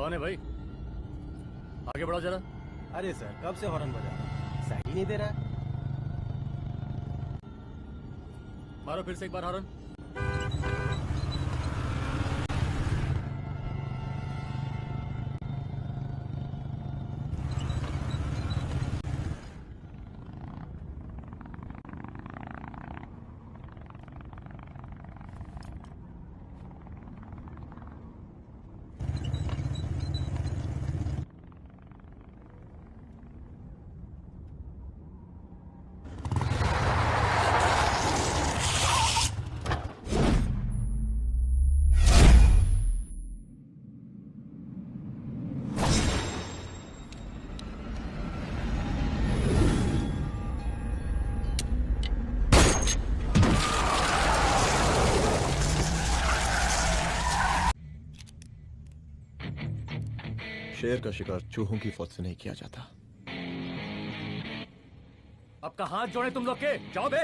कौन है भाई? आगे बढ़ो जरा। अरे सर, कब से हॉर्न बजा रहा है, साइड ही नहीं दे रहा है। मारो फिर से एक बार हॉर्न। शेर का शिकार चूहों की फौज से नहीं किया जाता। अब का हाथ जोड़े तुम लोग के, जाओ बे।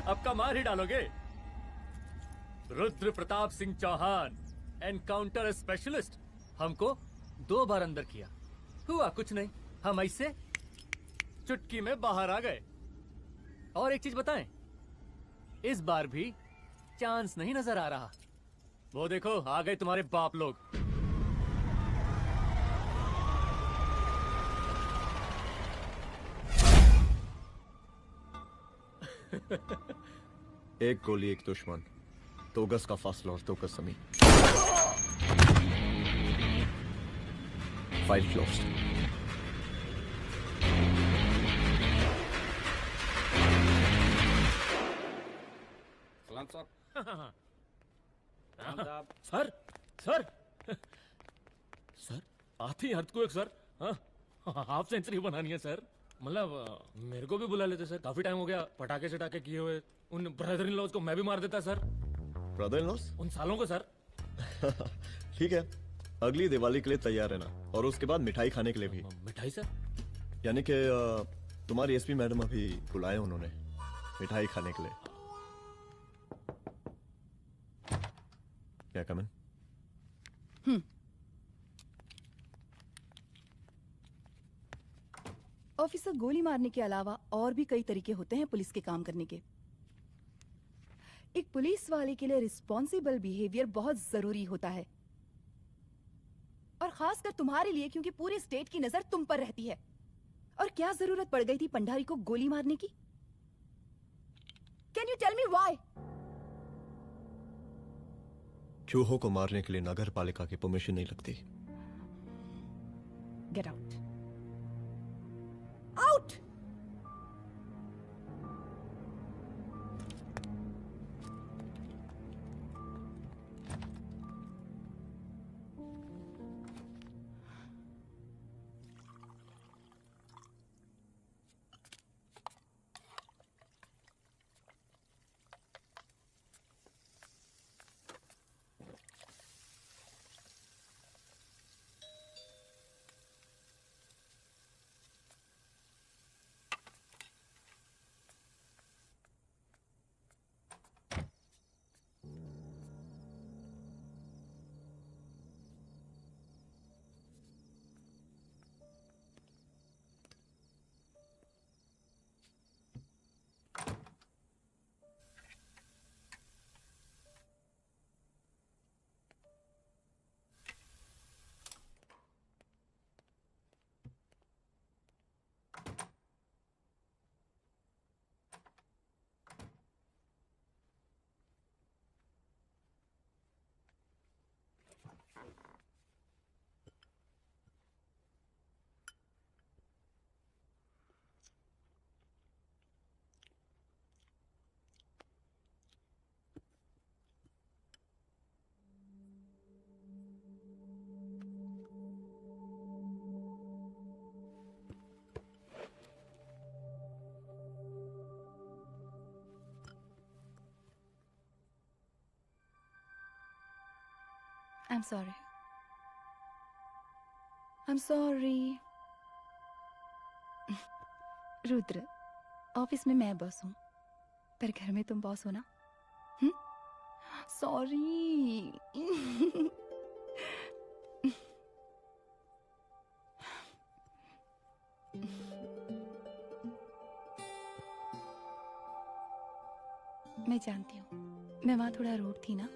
अब का मार ही डालोगे? Rudra Pratap Singh Chauhan, encounter specialist. हमको 2 बार अंदर किया, हुआ कुछ नहीं। हम ऐसे चुटकी में बाहर आ गए। और एक चीज बताएं, इस बार भी चांस नहीं नजर आ रहा। वो देखो, आ गए तुम्हारे बाप लोग। एक गोली एक दुश्मन, 2 गज का फासला और 2 गज जमीन। File closed. सलाम साहब। सर सर सर आती अर्थक्वेक सर। हाफ सेंचुरी बनानी है सर। मतलब मेरे को भी बुला लेते सर, काफी टाइम हो गया पटाखे चटाखे किए हुए। उन ब्रदर इन लॉज को मैं भी मार देता सर। Brother in laws? उन सालों को सर। ठीक है, अगली दिवाली के लिए तैयार रहना, और उसके बाद मिठाई खाने के लिए भी। मिठाई सर? यानी कि तुम्हारी एसपी मैडम अभी बुलाए उन्होंने मिठाई खाने के लिए। क्या कमन? ऑफिसर, गोली मारने के अलावा और भी कई तरीके होते हैं पुलिस के काम करने के। एक पुलिस वाले के लिए रिस्पॉन्सिबल बिहेवियर बहुत जरूरी होता है, और खासकर तुम्हारे लिए, क्योंकि पूरे स्टेट की नजर तुम पर रहती है। और क्या जरूरत पड़ गई थी पंडारी को गोली मारने की? Can you tell me why? चूहों को मारने के लिए नगर पालिका की परमिशन नहीं लगती। Get out. Out! I'm sorry. I'm sorry. Rudra, office में मैं बॉस हूँ, पर घर में तुम बॉस हो ना? सॉरी. मैं जानती हूँ, मैं वहां थोड़ा रूड थी ना,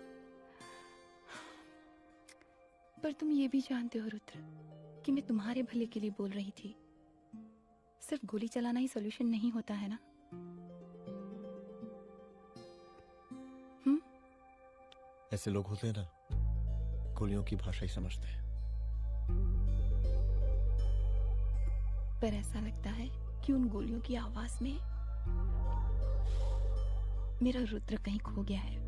पर तुम ये भी जानते हो रुद्र कि मैं तुम्हारे भले के लिए बोल रही थी. सिर्फ गोली चलाना ही सॉल्यूशन नहीं होता है ना. ऐसे लोग होते हैं ना, गोलियों की भाषा ही समझते हैं. पर ऐसा लगता है कि उन गोलियों की आवाज में मेरा रुद्र कहीं खो गया है.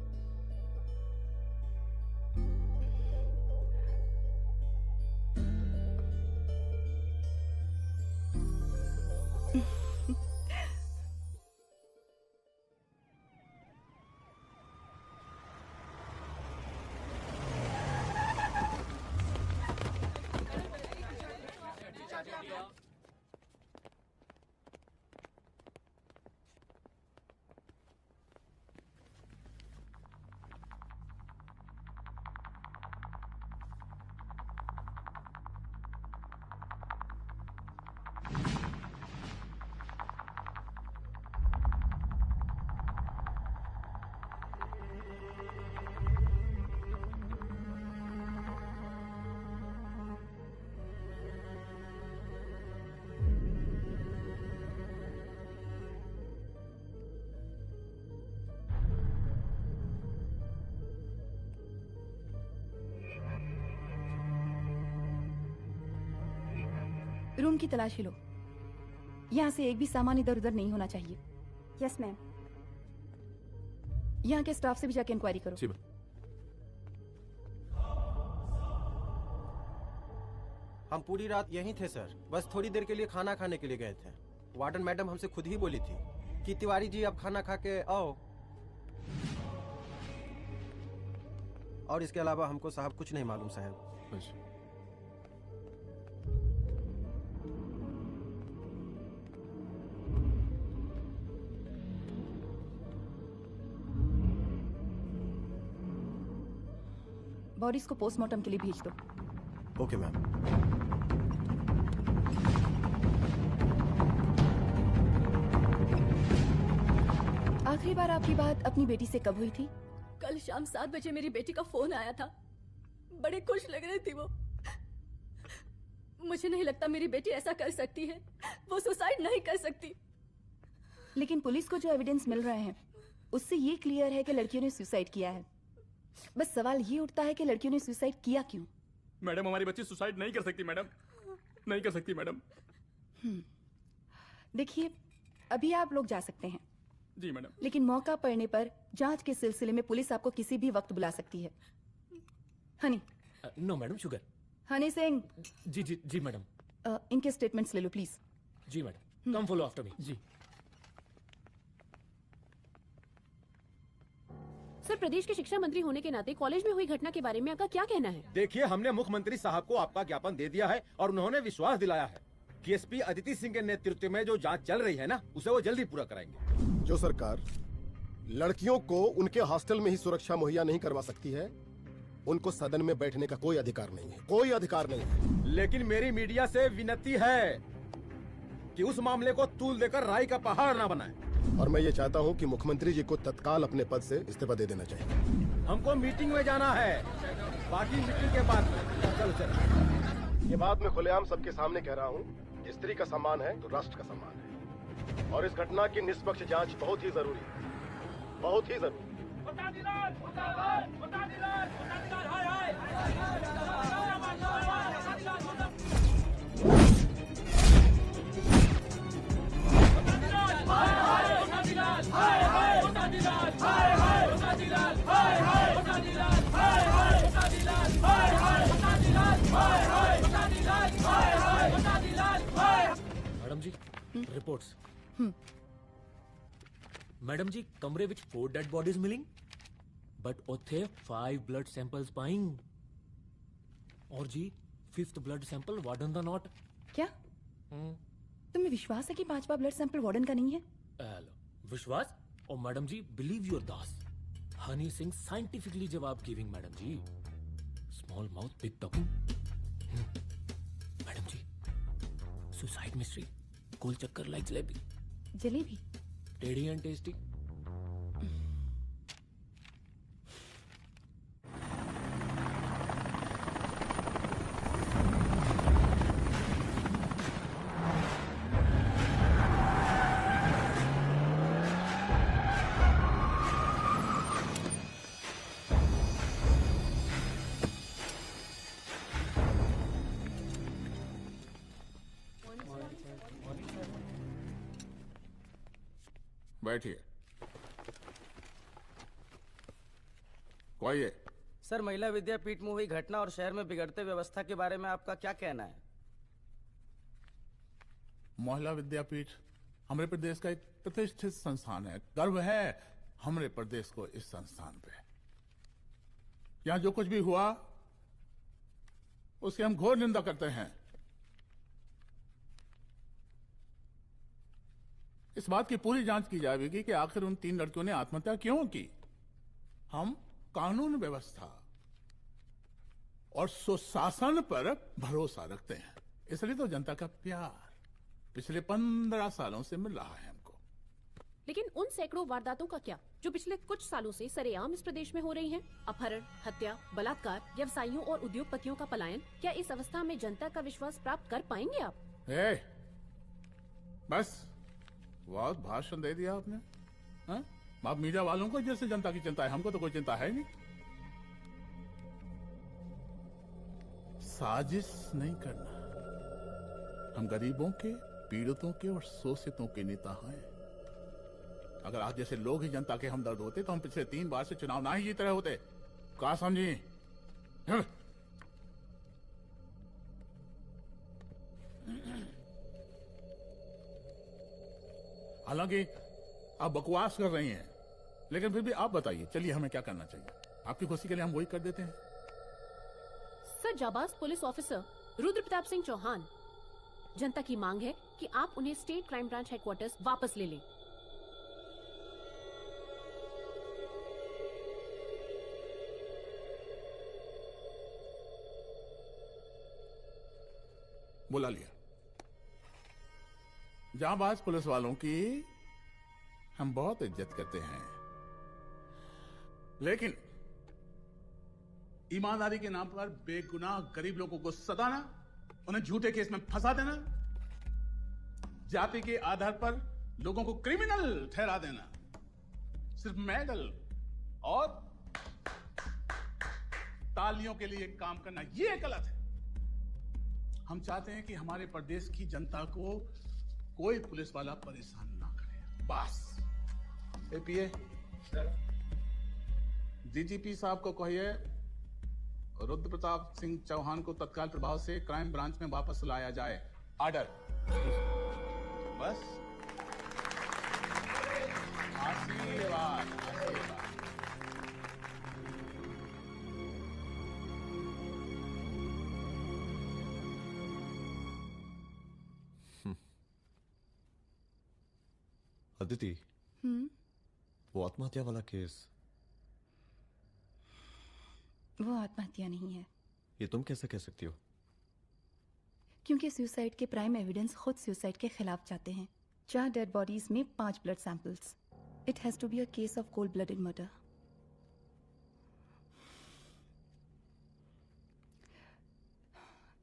रूम की तलाशी लो. यहाँ से एक भी सामान इधर उधर नहीं होना चाहिए. Yes ma'am. यहाँ के स्टाफ से भी जाके इंक्वायरी करो. जी मैम. हम पूरी रात यहीं थे सर, बस थोड़ी देर के लिए खाना खाने के लिए गए थे. वार्डन मैडम हमसे खुद ही बोली थी कि तिवारी जी अब खाना खा के आओ. और इसके अलावा हमको साहब कुछ नहीं मालूम साहब. अच्छा. बॉडीज को पोस्टमार्टम के लिए भेज दो. Okay ma'am. आखिरी बार आपकी बात अपनी बेटी से कब हुई थी? कल शाम 7 बजे मेरी बेटी का फोन आया था. बड़ी खुश लग रही थी वो. मुझे नहीं लगता मेरी बेटी ऐसा कर सकती है. वो सुसाइड नहीं कर सकती. लेकिन पुलिस को जो एविडेंस मिल रहे हैं उससे ये क्लियर है कि लड़कियों ने सुसाइड किया है. बस सवाल ये उठता है कि लड़कियों ने सुसाइड किया क्यों? मैडम हमारी बच्ची सुसाइड नहीं कर सकती मैडम. नहीं कर सकती मैडम. देखिए, अभी आप लोग जा सकते हैं. जी मैडम. लेकिन मौका पड़ने पर जांच के सिलसिले में पुलिस आपको किसी भी वक्त बुला सकती है. Honey. No madam, sugar. Honey Singh. जी जी जी मैडम. इनके स्टेटमेंट्स ले लो प्लीज. जी madam. Come follow after me. जी. सर, प्रदेश के शिक्षा मंत्री होने के नाते कॉलेज में हुई घटना के बारे में आपका क्या कहना है? देखिए, हमने मुख्यमंत्री साहब को आपका ज्ञापन दे दिया है और उन्होंने विश्वास दिलाया है कि एसपी अदिति सिंह के नेतृत्व में जो जांच चल रही है ना, उसे वो जल्दी पूरा कराएंगे. जो सरकार लड़कियों को उनके हॉस्टल में ही सुरक्षा मुहैया नहीं करवा सकती है, उनको सदन में बैठने का कोई अधिकार नहीं है. कोई अधिकार नहीं है. लेकिन मेरी मीडिया से विनती है कि उस मामले को तूल देकर राई का पहाड़ ना बनाए. और मैं ये चाहता हूँ कि मुख्यमंत्री जी को तत्काल अपने पद से इस्तीफा दे देना चाहिए. हमको मीटिंग में जाना है, बाकी मीटिंग के बाद. चलो चलो. ये बात मैं खुलेआम सबके सामने कह रहा हूँ. स्त्री का सम्मान है तो राष्ट्र का सम्मान है, और इस घटना की निष्पक्ष जांच बहुत ही जरूरी है. बहुत ही जरूरी. मैडम जी, रिपोर्ट्स. मैडम जी, कमरे विच 4 डेड बॉडीज मिलिंग, बट ਉੱਥੇ 5 ब्लड सैंपल्स पाइंग. और जी 5th blood sample warden the not. क्या तुम्हें विश्वास है कि 5वां ब्लड सैंपल वार्डन का नहीं है? विश्वास? और मैडम जी बिलीव योर दास, हनी सिंह साइंटिफिकली जवाब giving madam ji. Small mouth big talking. Madam ji suicide mystery, गोल चक्कर लाइक जलेबी, जलेबी टेढ़ी एंड टेस्टी। बैठिए। कोई है? सर, महिला विद्यापीठ में हुई घटना और शहर में बिगड़ते व्यवस्था के बारे में आपका क्या कहना है? महिला विद्यापीठ हमारे प्रदेश का एक प्रतिष्ठित संस्थान है। गर्व है हमारे प्रदेश को इस संस्थान पे। यहाँ जो कुछ भी हुआ उसकी हम घोर निंदा करते हैं। इस बात की पूरी जांच की जाएगी कि आखिर उन 3 लड़कियों ने आत्महत्या क्यों की। हम कानून व्यवस्था और सुशासन पर भरोसा रखते हैं, इसलिए तो जनता का प्यार पिछले 15 सालों से मिल रहा है हमको। लेकिन उन सैकड़ों वारदातों का क्या जो पिछले कुछ सालों से सरेआम इस प्रदेश में हो रही हैं? अपहरण, हत्या, बलात्कार, व्यवसायियों और उद्योगपतियों का पलायन। क्या इस अवस्था में जनता का विश्वास प्राप्त कर पाएंगे आप? बस बहुत भाषण दे दिया आपने। आप मीडिया वालों को जैसे जनता की चिंता है, हमको तो कोई चिंता है नहीं। साजिश नहीं करना। हम गरीबों के, पीड़ितों के और शोषितों के नेता हैं। अगर आज जैसे लोग ही जनता के हमदर्द होते तो हम पिछले 3 बार से चुनाव ना ही जीत रहे होते। कहा समझी? हालांकि आप बकवास कर रही हैं, लेकिन फिर भी आप बताइए, चलिए हमें क्या करना चाहिए? आपकी खुशी के लिए हम वही कर देते हैं। सर, जाबाज पुलिस ऑफिसर रुद्र प्रताप सिंह चौहान, जनता की मांग है कि आप उन्हें स्टेट क्राइम ब्रांच हेडक्वार्टर्स वापस ले लें। बुला लिया। जाबाज पुलिस वालों की हम बहुत इज्जत करते हैं, लेकिन ईमानदारी के नाम पर बेगुनाह गरीब लोगों को सताना, उन्हें झूठे केस में फंसा देना, जाति के आधार पर लोगों को क्रिमिनल ठहरा देना, सिर्फ मेडल और तालियों के लिए काम करना, यह गलत है। हम चाहते हैं कि हमारे प्रदेश की जनता को कोई पुलिस वाला परेशान ना करे, बस। एपीए डीजीपी साहब को कहिए रुद्र प्रताप सिंह चौहान को तत्काल प्रभाव से क्राइम ब्रांच में वापस लाया जाए। ऑर्डर। बस। आशीर्वाद, आशीर्वाद। अदिति, वो आत्महत्या वाला केस, वो आत्महत्या नहीं है। ये तुम कैसे कह सकती हो? क्योंकि सुसाइड के प्राइम एविडेंस खुद सुसाइड के खिलाफ जाते हैं। 4 डेड बॉडीज में 5 blood samples. It has to be a case of cold blooded murder.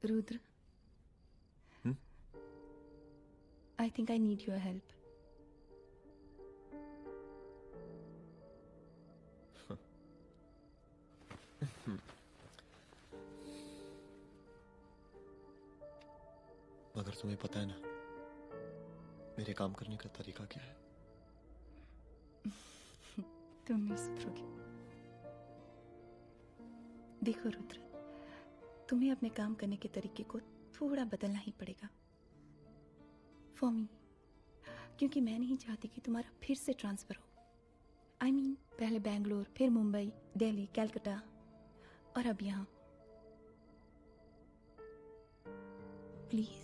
Rudra, I think I need your help. मगर तुम्हें पता है ना मेरे काम करने का तरीका क्या है? तुम नहीं सुधरोगे। देखो रुद्र, तुम्हें अपने काम करने के तरीके को थोड़ा बदलना ही पड़ेगा फॉर मी, क्योंकि मैं नहीं चाहती कि तुम्हारा फिर से ट्रांसफर हो। आई मीन, पहले बैंगलोर, फिर मुंबई, दिल्ली, कलकत्ता और अब यहाँ। प्लीज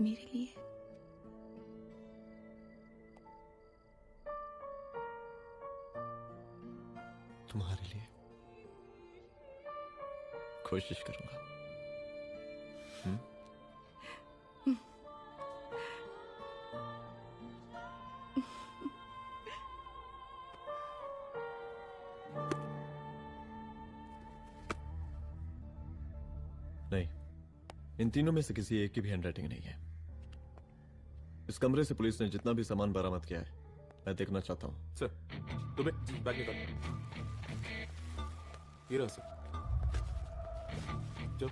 मेरे लिए तुम्हारे लिए कोशिश करूंगा। नहीं, इन तीनों में से किसी एक की भी हैंडराइटिंग नहीं है। इस कमरे से पुलिस ने जितना भी सामान बरामद किया है, मैं देखना चाहता हूं। सर, दुबे बैग निकाल। ये रहा सर। जो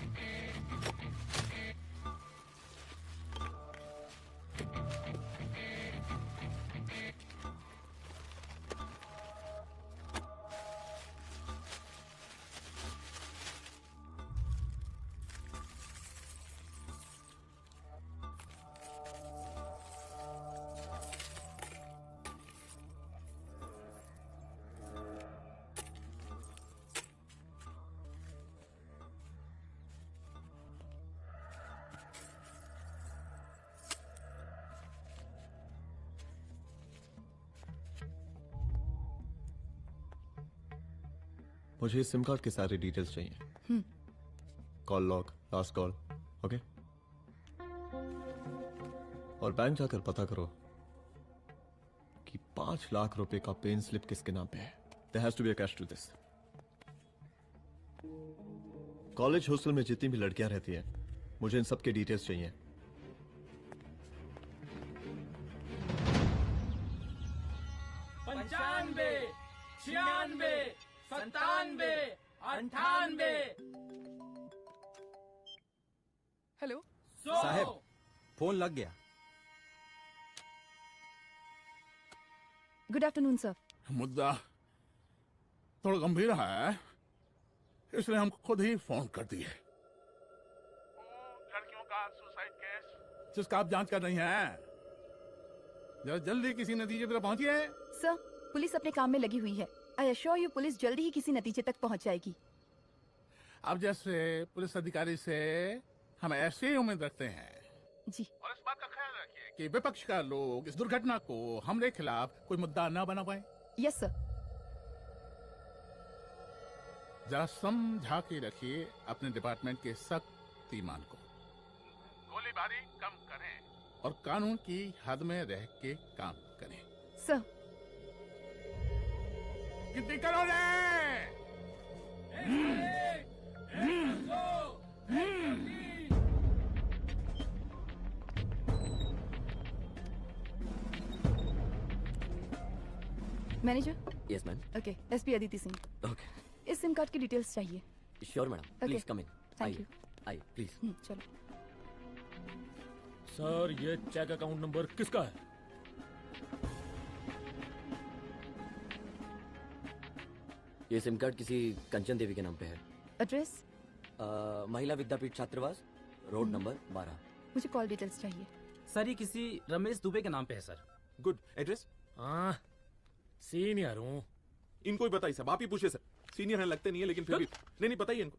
मुझे इस सिम कार्ड के सारे डिटेल्स चाहिए। Call log, last call, okay. और बैंक जाकर पता करो कि 5 लाख रुपए का पेन स्लिप किसके नाम पे है। There has to be a catch to this. College hostel में जितनी भी लड़कियां रहती हैं, मुझे इन सब के डिटेल्स चाहिए। पंचानवे, 96, 97, 98। हेलो साहब, फोन लग गया। Good afternoon sir. मुद्दा थोड़ा गंभीर है, इसलिए हम खुद ही फोन कर दिए। लड़कियों का सुसाइड केस जिसका आप जांच कर रही हैं, जरा जल्दी किसी नतीजे पर पहुंचिए। सर, पुलिस अपने काम में लगी हुई है। आई एश्योर यू पुलिस जल्दी ही किसी नतीजे तक पहुंच जाएगी। अब जैसे पुलिस अधिकारी से हम ऐसे ही उम्मीद रखते हैं जी। और इस बात का ख्याल रखिए कि विपक्ष का लोग इस दुर्घटना को हमरे खिलाफ कोई मुद्दा न बना पाए। Yes sir. जरा समझा के रखिए अपने डिपार्टमेंट के शक्तिमान को। गोलीबारी कम करें और कानून की हद में रह के काम करें। सर। कितनी करो रे? Manager. Yes ma'am. Okay, SP Aditi Singh. Okay, इस सिम कार्ड की डिटेल्स चाहिए। Sure madam, please come in. Thank you. आइए प्लीज। चलो। सर, ये चेक अकाउंट नंबर किसका है? ये सिम कार्ड किसी कंचन देवी के नाम पे है। एड्रेस? महिला विद्यापीठ छात्रावास, रोड नंबर 12। मुझे कॉल डिटेल्स चाहिए। सर, ये किसी रमेश दुबे के नाम पे है सर। गुड। एड्रेस? हाँ, सीनियर हूँ। इनको ही बताइए सब, आप ही पूछिए सर। सीनियर हैं लगते नहीं है, लेकिन फिर भी नहीं बताइए इनको,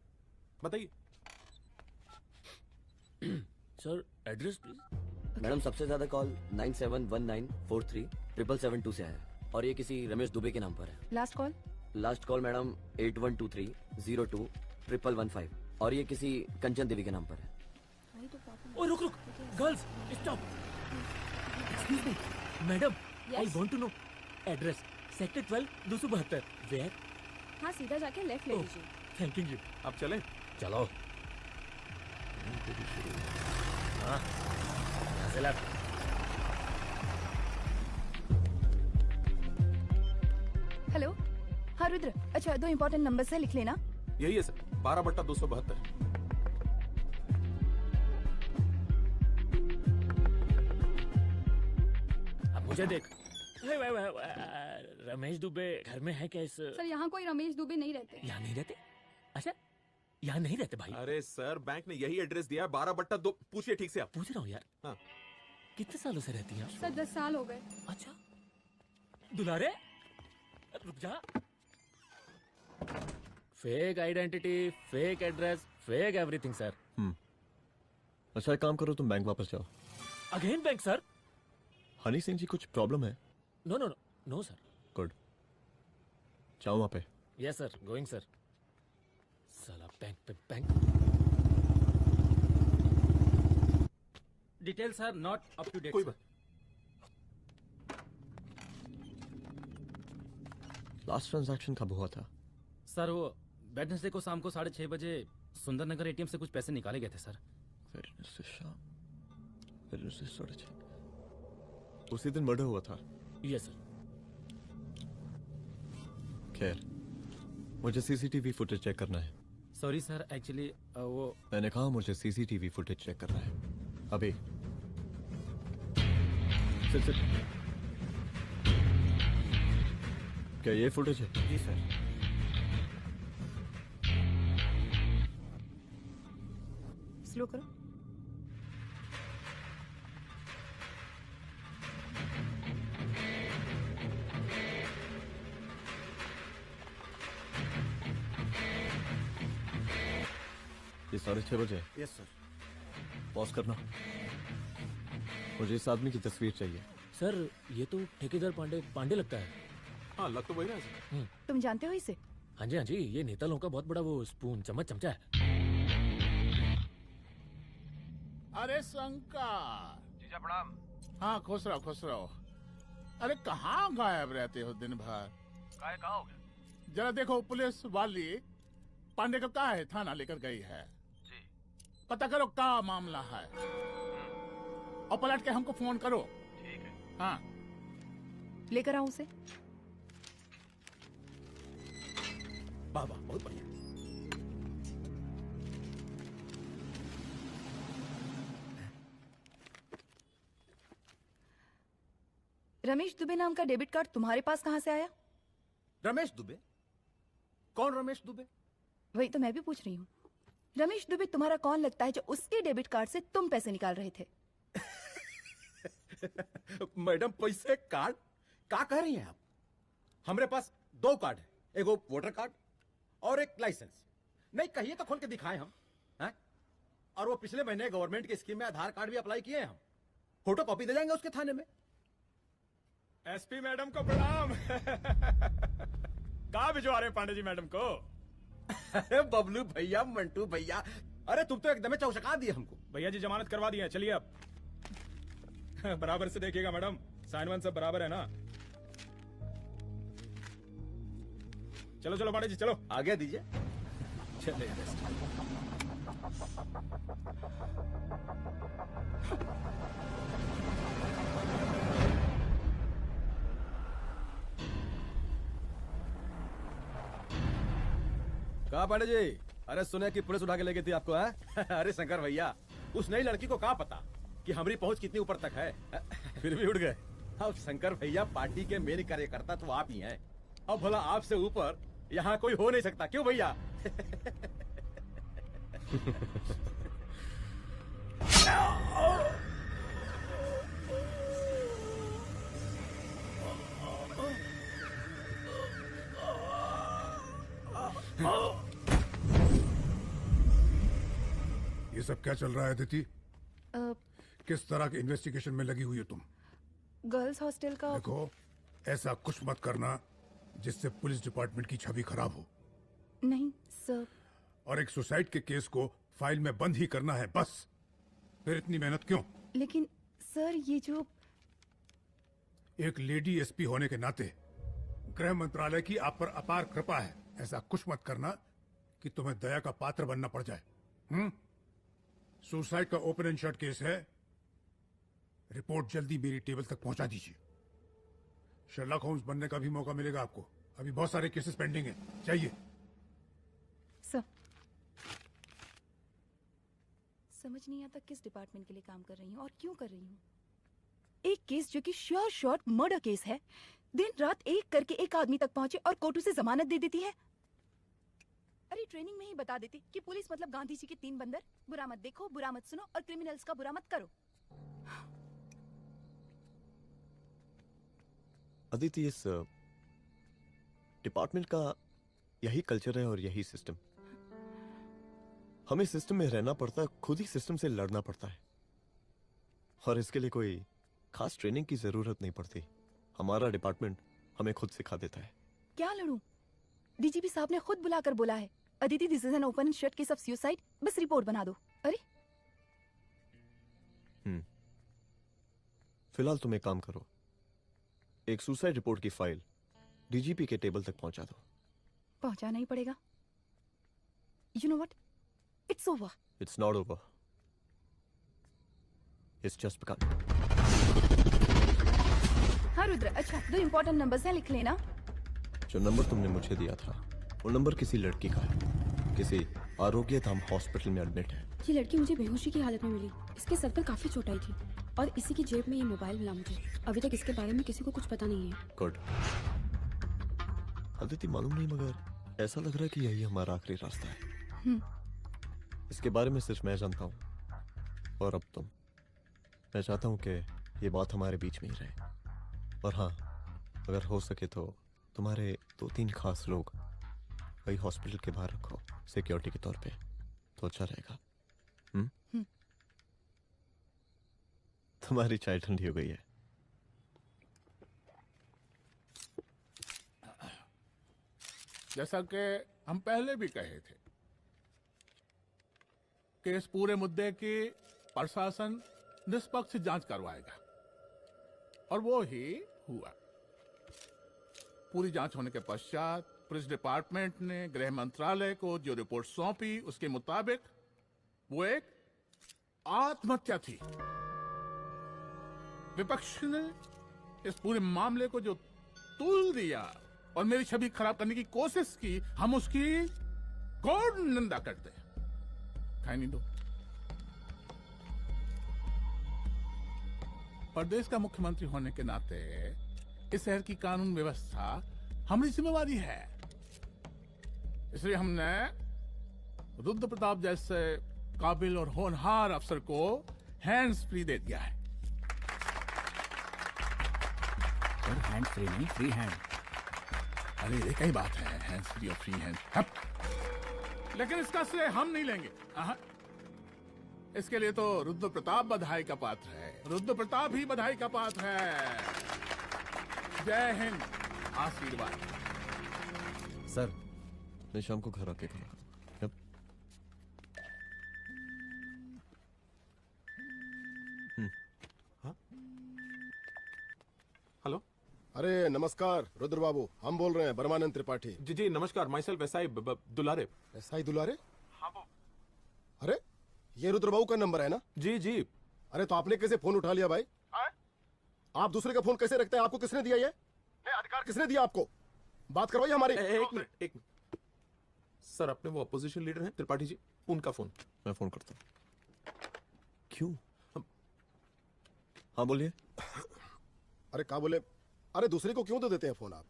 बताइए। Sir, address please. मैडम, सबसे ज्यादा कॉल 9719437772 से आया है और ये किसी रमेश दुबे के नाम पर है। Last call? Last call madam 8123021115 और ये किसी कंचन देवी के नाम पर है। ओ रुक रुक, girls stop. Excuse me madam, I want to know address. Sector 12 272 where? हाँ, सीधा जाके लेफ्ट ले लीजिए। Thank you. आप चलें? चलो। हाँ, यहाँ से लेफ्ट। हेलो। हाँ रुद्र, अच्छा 2 इम्पोर्टेंट नंबर्स है, लिख लेना। यही है सर, 12/272। अब मुझे देख। रमेश दुबे घर में है क्या? इस सर, यहाँ कोई रमेश दुबे नहीं रहते। यहाँ नहीं रहते? अच्छा, यहाँ नहीं रहते भाई। अरे सर, बैंक ने यही एड्रेस दिया है, 12/2। पूछिए ठीक से आप। पूछ रहा हूँ यार। हाँ। कितने सालों से रहती हैं? सर, 10 साल हो गए। अच्छा, दुलारे रुक जा। Fake identity, fake address, fake everything sir. अच्छा एक काम करो, तुम बैंक वापस जाओ। Again bank sir? Honey Singh ji कुछ प्रॉब्लम है? No no no no sir. Good, जाओ वहां पे। Yes sir, going sir. साला बैंक पे bank. Details are not up to date. कोई बात। लास्ट ट्रांजैक्शन कब हुआ था? सर वो वेडनेसडे को शाम को 6:30 बजे सुंदरनगर एटीएम से कुछ पैसे निकाले गए थे सर। वेडनेसडे शाम, वेडनेसडे 6:30, उसी दिन मर्डर हुआ था? Yes sir. खैर, मुझे सीसीटीवी फुटेज चेक करना है। सॉरी सर, एक्चुअली वो मैंने कहा मुझे सीसीटीवी फुटेज चेक करना है अभी। सिट। क्या ये फुटेज है? जी सर। स्लो करो। ये 6:30 बजे? Yes sir. पॉज करना। मुझे इस आदमी की तस्वीर चाहिए। सर ये तो ठेकेदार पांडे लगता है। हाँ लग तो वही रहा है। तुम जानते हो इसे? हाँ जी, ये नेता लोगों का बहुत बड़ा वो स्पून चमचा है। अरे शंकर। जीजा प्रणाम। हाँ खुश रहो खुश रहो। अरे कहाँ गायब रहते हो दिन भर? कहाँ हो गया? जरा देखो, पुलिस वाली पांडे को कहा है थाना लेकर गई है। जी। पता करो क्या मामला है और पलट के हमको फोन करो। ठीक है। हाँ लेकर आऊं उसे? वाह वाह, बहुत बढ़िया। रमेश दुबे नाम का डेबिट कार्ड तुम्हारे पास कहां से आया? रमेश दुबे? कौन रमेश दुबे? वही तो मैं भी पूछ रही हूँ। रमेश दुबे तुम्हारा कौन लगता है जो उसके डेबिट कार्ड से तुम पैसे निकाल रहे थे? मैडम पैसे कार्ड क्या कह रही हैं आप? हमारे पास 2 कार्ड है, एक वो वोटर कार्ड और एक लाइसेंस। नहीं कहिए तो खोल के दिखाएं हम हैं? और वो पिछले महीने गवर्नमेंट की स्कीम में आधार कार्ड भी अप्लाई किए हैं हम। फोटो कॉपी दे जाएंगे उसके थाने में। एसपी मैडम को प्रणाम। कहाँ भिजवा रहे हैं पांडे जी मैडम को? अरे बबलू भैया, मंटू भैया, अरे तुम तो एकदम चौसका दिए हमको। भैया जी जमानत करवा दिए, चलिए अब। बराबर से देखिएगा मैडम, साइन वाइन सब बराबर है ना? चलो चलो पांडे जी चलो। आगे दीजिए। चलिए। कहा पांडे जी? अरे सुने कि पुलिस उठा के ले गई थी आपको है? अरे शंकर भैया, उस नई लड़की को कहा पता कि हमारी पहुंच कितनी ऊपर तक है। फिर भी उठ गए। अब शंकर भैया, पार्टी के मेन कार्यकर्ता तो आप ही हैं। अब भला आपसे ऊपर यहाँ कोई हो नहीं सकता, क्यों भैया? ये सब क्या चल रहा है अदिति? किस तरह के इन्वेस्टिगेशन में लगी हुई हो तुम? गर्ल्स हॉस्टल का। देखो, ऐसा कुछ मत करना जिससे पुलिस डिपार्टमेंट की छवि खराब हो। नहीं सर। और एक सुसाइड के केस को फाइल में बंद ही करना है बस। फिर इतनी मेहनत क्यों? लेकिन सर ये जो एक लेडी एसपी होने के नाते गृह मंत्रालय की आप पर अपार कृपा है। ऐसा कुछ मत करना कि तुम्हें दया का पात्र बनना पड़ जाए। सुसाइड का ओपन एंड शट केस है। रिपोर्ट जल्दी मेरी टेबल तक पहुंचा दीजिए। शर्लॉक होम्स बनने का भी मौका मिलेगा आपको। अभी बहुत सारे केसेस पेंडिंग हैं। चाहिए। सर समझ नहीं आता किस डिपार्टमेंट के लिए काम कर रही हूँ और क्यों कर रही हूँ। एक केस जो कि श्योर शॉट मर्डर केस है, दिन रात एक करके एक आदमी तक पहुंचे और कोर्ट उसे जमानत दे देती है। अरे ट्रेनिंग में ही बता देती कि पुलिस मतलब गांधी जी के 3 बंदर। बुरा मत देखो, बुरा मत सुनो और क्रिमिनल्स का बुरा मत करो। अदिति, इस डिपार्टमेंट का यही कल्चर है और यही सिस्टम। हमें सिस्टम में रहना पड़ता है, खुद ही सिस्टम से लड़ना पड़ता है, और इसके लिए कोई खास ट्रेनिंग की जरूरत नहीं पड़ती। हमारा डिपार्टमेंट हमें खुद सिखा देता है। क्या लड़ूं? डीजीपी साहब ने खुद बुलाकर बोला है, Aditi this is an open and shut case of suicide, बस रिपोर्ट बना दो। अरे फिलहाल तुम एक काम करो, एक सुसाइड रिपोर्ट की फाइल डीजीपी के टेबल तक पहुंचा दो। पहुंचाना ही पड़ेगा। You know what, it's over. It's not over, it's just begun. हाँ रुद्र, अच्छा 2 इंपॉर्टेंट नंबर्स हैं, लिख लेना। जो नंबर तुमने मुझे दिया था वो नंबर किसी लड़की का है, किसी आरोग्य धाम हॉस्पिटल में एडमिट है। ये लड़की मुझे बेहोशी की हालत में मिली, इसके सर पर काफी चोट आई थी और इसी की जेब में ये मोबाइल मिला मुझे। अभी तक इसके बारे में किसी को कुछ पता नहीं है। गुड। अदिति मालूम नहीं, मगर ऐसा लग रहा है कि यही हमारा आखिरी रास्ता है। इसके बारे में सिर्फ मैं जानता हूँ, और अब तुम। मैं चाहता हूँ कि ये बात हमारे बीच में ही रहे, और हाँ, अगर हो सके तो तुम्हारे 2-3 खास लोग वही हॉस्पिटल के बाहर रखो सिक्योरिटी के तौर पे, तो अच्छा रहेगा। तुम्हारी चाय ठंडी हो गई है। जैसा कि हम पहले भी कहे थे कि इस पूरे मुद्दे की प्रशासन निष्पक्ष जांच करवाएगा, और वो ही हुआ। पूरी जांच होने के पश्चात पुलिस डिपार्टमेंट ने गृह मंत्रालय को जो रिपोर्ट सौंपी, उसके मुताबिक वो एक आत्महत्या थी। विपक्ष ने इस पूरे मामले को जो तुल दिया और मेरी छवि खराब करने की कोशिश की, हम उसकी घोर निंदा करते हैं। खाई नहीं दो। प्रदेश का मुख्यमंत्री होने के नाते इस शहर की कानून व्यवस्था हमारी जिम्मेवारी है, इसलिए हमने रुद्र प्रताप जैसे काबिल और होनहार अफसर को हैंड्स फ्री दे दिया है। हैंड फ्री नहीं, फ्री हैंड। अरे एक ही बात है, हैंड्स फ्री और फ्री हैंड। लेकिन इसका श्रेय हम नहीं लेंगे। इसके लिए तो रुद्र प्रताप बधाई का पात्र है, रुद्र प्रताप ही बधाई का पात्र है। जय हिंद, आशीर्वाद। सर, मैं शाम को घर आके करूँगा। हेलो। अरे नमस्कार रुद्र बाबू, हम बोल रहे हैं परमानंद त्रिपाठी। जी जी नमस्कार, my self SI Dulare. SI दुलारे? हाँ वो। अरे ये रुद्र बाबू का नंबर है ना? जी जी। अरे तो आपने कैसे फोन उठा लिया भाई? आप दूसरे का फोन कैसे रखते हैं? आपको किसने दिया ये? अधिकार किसने दिया आपको? बात करवाइए हमारी। एक मिनट। सर, अपने वो अपोजिशन लीडर हैं त्रिपाठी जी, उनका फोन। मैं फोन करता हूँ। क्यों? हाँ बोलिए। अरे क्या बोले? अरे दूसरे को क्यों दे देते हैं फोन आप?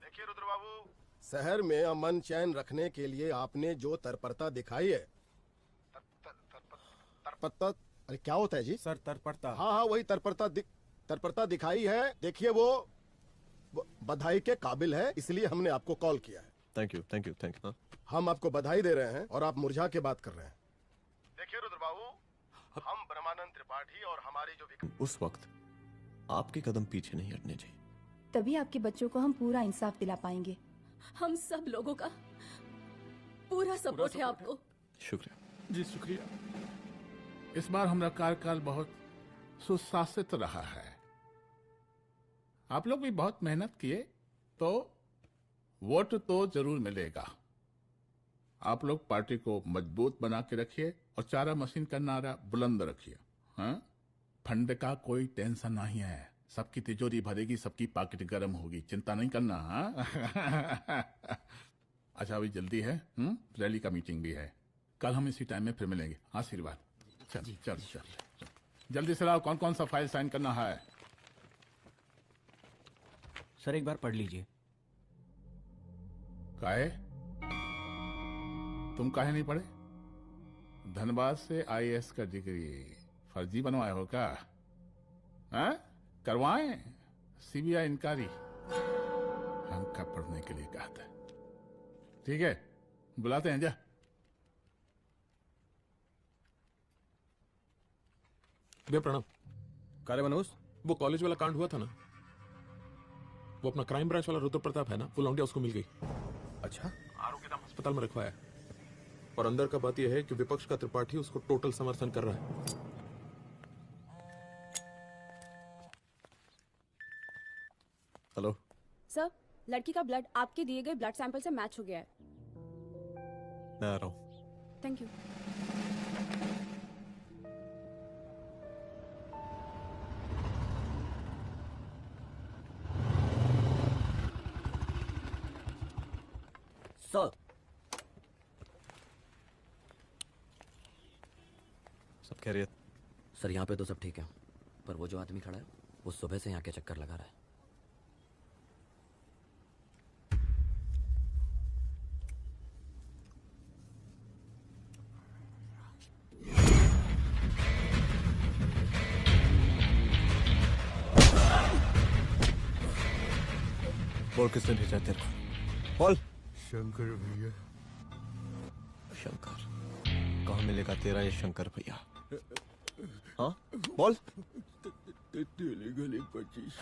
देखिए रुद्र बाबू, शहर में अमन चैन रखने के लिए आपने जो तत्परता दिखाई है, तत्परता, अरे क्या होता है जी? सर तत्परता। हाँ वही तत्परता दिखाई है। देखिए वो बधाई के काबिल है, इसलिए हमने आपको कॉल किया है। Thank you. हम आपको बधाई दे रहे हैं और आप मुरझा के बात कर रहे हैं। देखिए रुद्र बाबू, हम ब्रह्मानंद त्रिपाठी और हमारी जो उस वक्त आपके कदम पीछे नहीं हटने चाहिए। तभी आपके बच्चों को हम पूरा इंसाफ दिला पाएंगे। हम सब लोगों का पूरा सपोर्ट है आपको। शुक्रिया जी, शुक्रिया। इस बार हमारा कार्यकाल बहुत सुशासित रहा है। आप लोग भी बहुत मेहनत किए, तो वोट तो जरूर मिलेगा। आप लोग पार्टी को मजबूत बना के रखिए और चारा मशीन का नारा बुलंद रखिए। हाँ, फंड का कोई टेंशन नहीं है, सबकी तिजोरी भरेगी, सबकी पॉकेट गर्म होगी, चिंता नहीं करना। हाँ? अच्छा अभी जल्दी है, रैली का मीटिंग भी है, कल हम इसी टाइम में फिर मिलेंगे। आशीर्वाद। चल जल्दी से लाओ, कौन कौन सा फाइल साइन करना है? सर एक बार पढ़ लीजिए। काहे? तुम काहे नहीं पढ़े? धनबाद से आईएएस का डिग्री फर्जी बनवाए हो क्या? हाँ? करवाएं सीबीआई इंक्वायरी। हाँ? अंक पढ़ने के लिए कहा था। ठीक है, बुलाते हैं। जा। भैया प्रणाम। काले मनोज, वो कॉलेज वाला कांड हुआ था ना, वो अपना क्राइम ब्रांच वाला रुद्र प्रताप है ना, वो लौंडिया उसको मिल गई। अच्छा। आरोपी नाम अस्पताल में रखवाया, और अंदर का बात यह है कि विपक्ष का त्रिपाठी उसको टोटल समर्थन कर रहा है। हेलो सर, लड़की का ब्लड आपके दिए गए ब्लड सैंपल से मैच हो गया है। मैं आ रहा हूँ। Thank you. सर, सब खैरियत? सर यहाँ पे तो सब ठीक है, पर वो जो आदमी खड़ा है वो सुबह से यहाँ के चक्कर लगा रहा है। बोल किसने भेजा है तेरे को? बोल। शंकर भैया। शंकर? कहाँ मिलेगा तेरा ये शंकर भैया? हाँ बोल। तेली गली 25।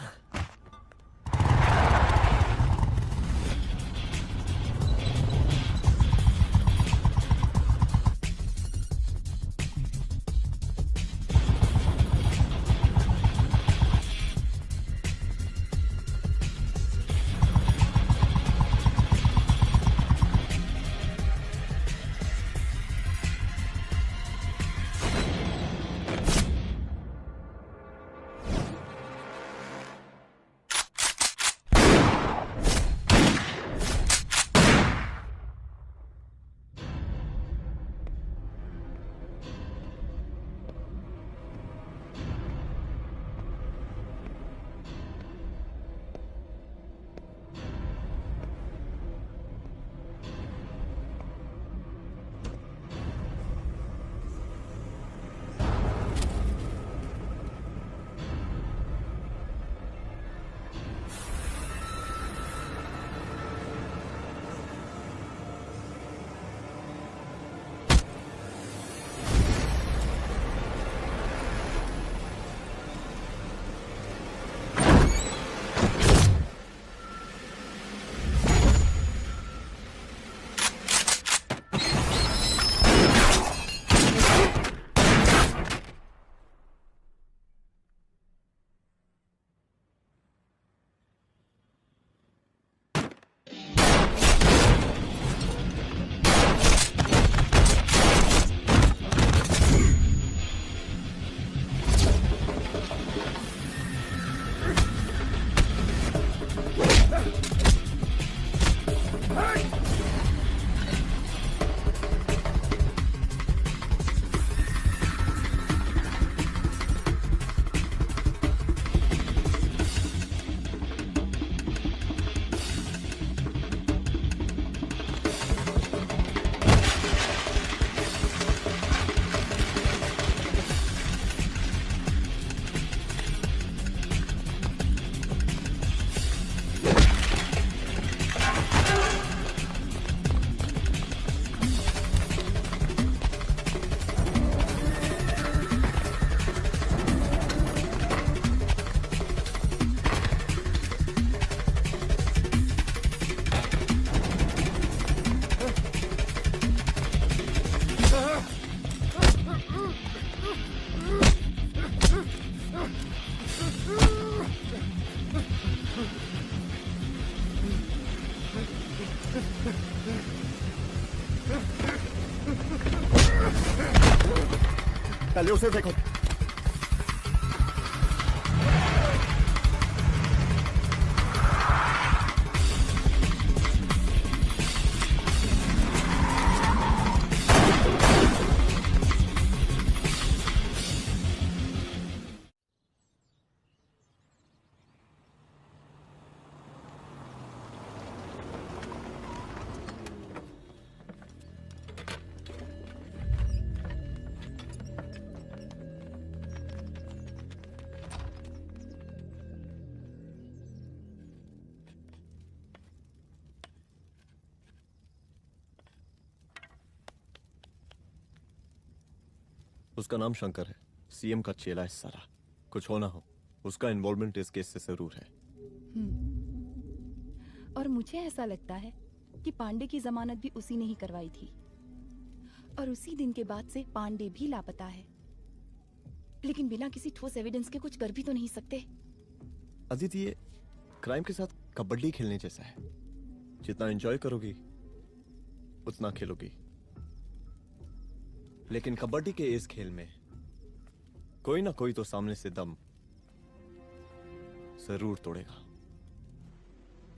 पहले उसे देखो। उसका नाम शंकर है, सीएम का चेला है सारा। कुछ हो ना हो, उसका इन्वॉल्वमेंट इस केस से जरूर है। और मुझे ऐसा लगता है कि पांडे की जमानत भी उसी ने ही करवाई थी, और उसी दिन के बाद से पांडे भी लापता है। लेकिन बिना किसी ठोस एविडेंस के कुछ कर भी तो नहीं सकते। अदिति, ये क्राइम के साथ कबड्डी खेलने जैसा है। जितना एंजॉय करोगी उतना खेलोगी, लेकिन कबड्डी के इस खेल में कोई ना कोई तो सामने से दम जरूर तोड़ेगा।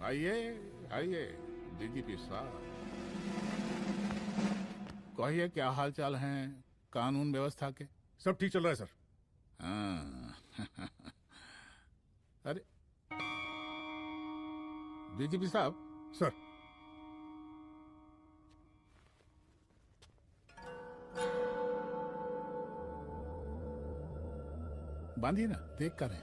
आइए आइए डीजीपी साहब, कहिए क्या हाल चाल हैं कानून व्यवस्था के? सब ठीक चल रहा है सर। हाँ। अरे डीजीपी साहब। सर। बांधिए ना, देख कर है।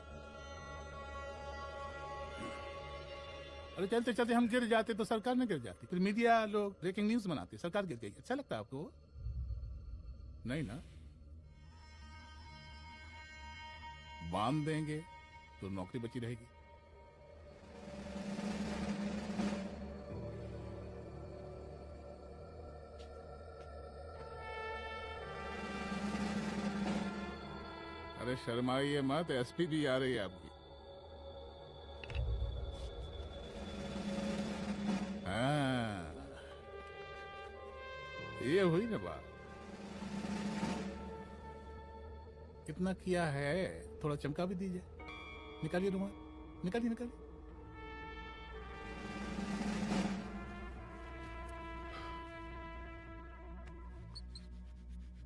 अरे चलते चलते हम गिर जाते तो सरकार में गिर जाती, फिर मीडिया लोग ब्रेकिंग न्यूज बनाते, सरकार गिर गई। अच्छा लगता है आपको? नहीं ना? बांध देंगे तो नौकरी बची रहेगी। अरे शर्माइए मत, एसपी भी आ रही है आपकी। हाँ, ये हुई ना बात। कितना किया है, थोड़ा चमका भी दीजिए। निकालिए रुमाल, निकालिए निकालिए।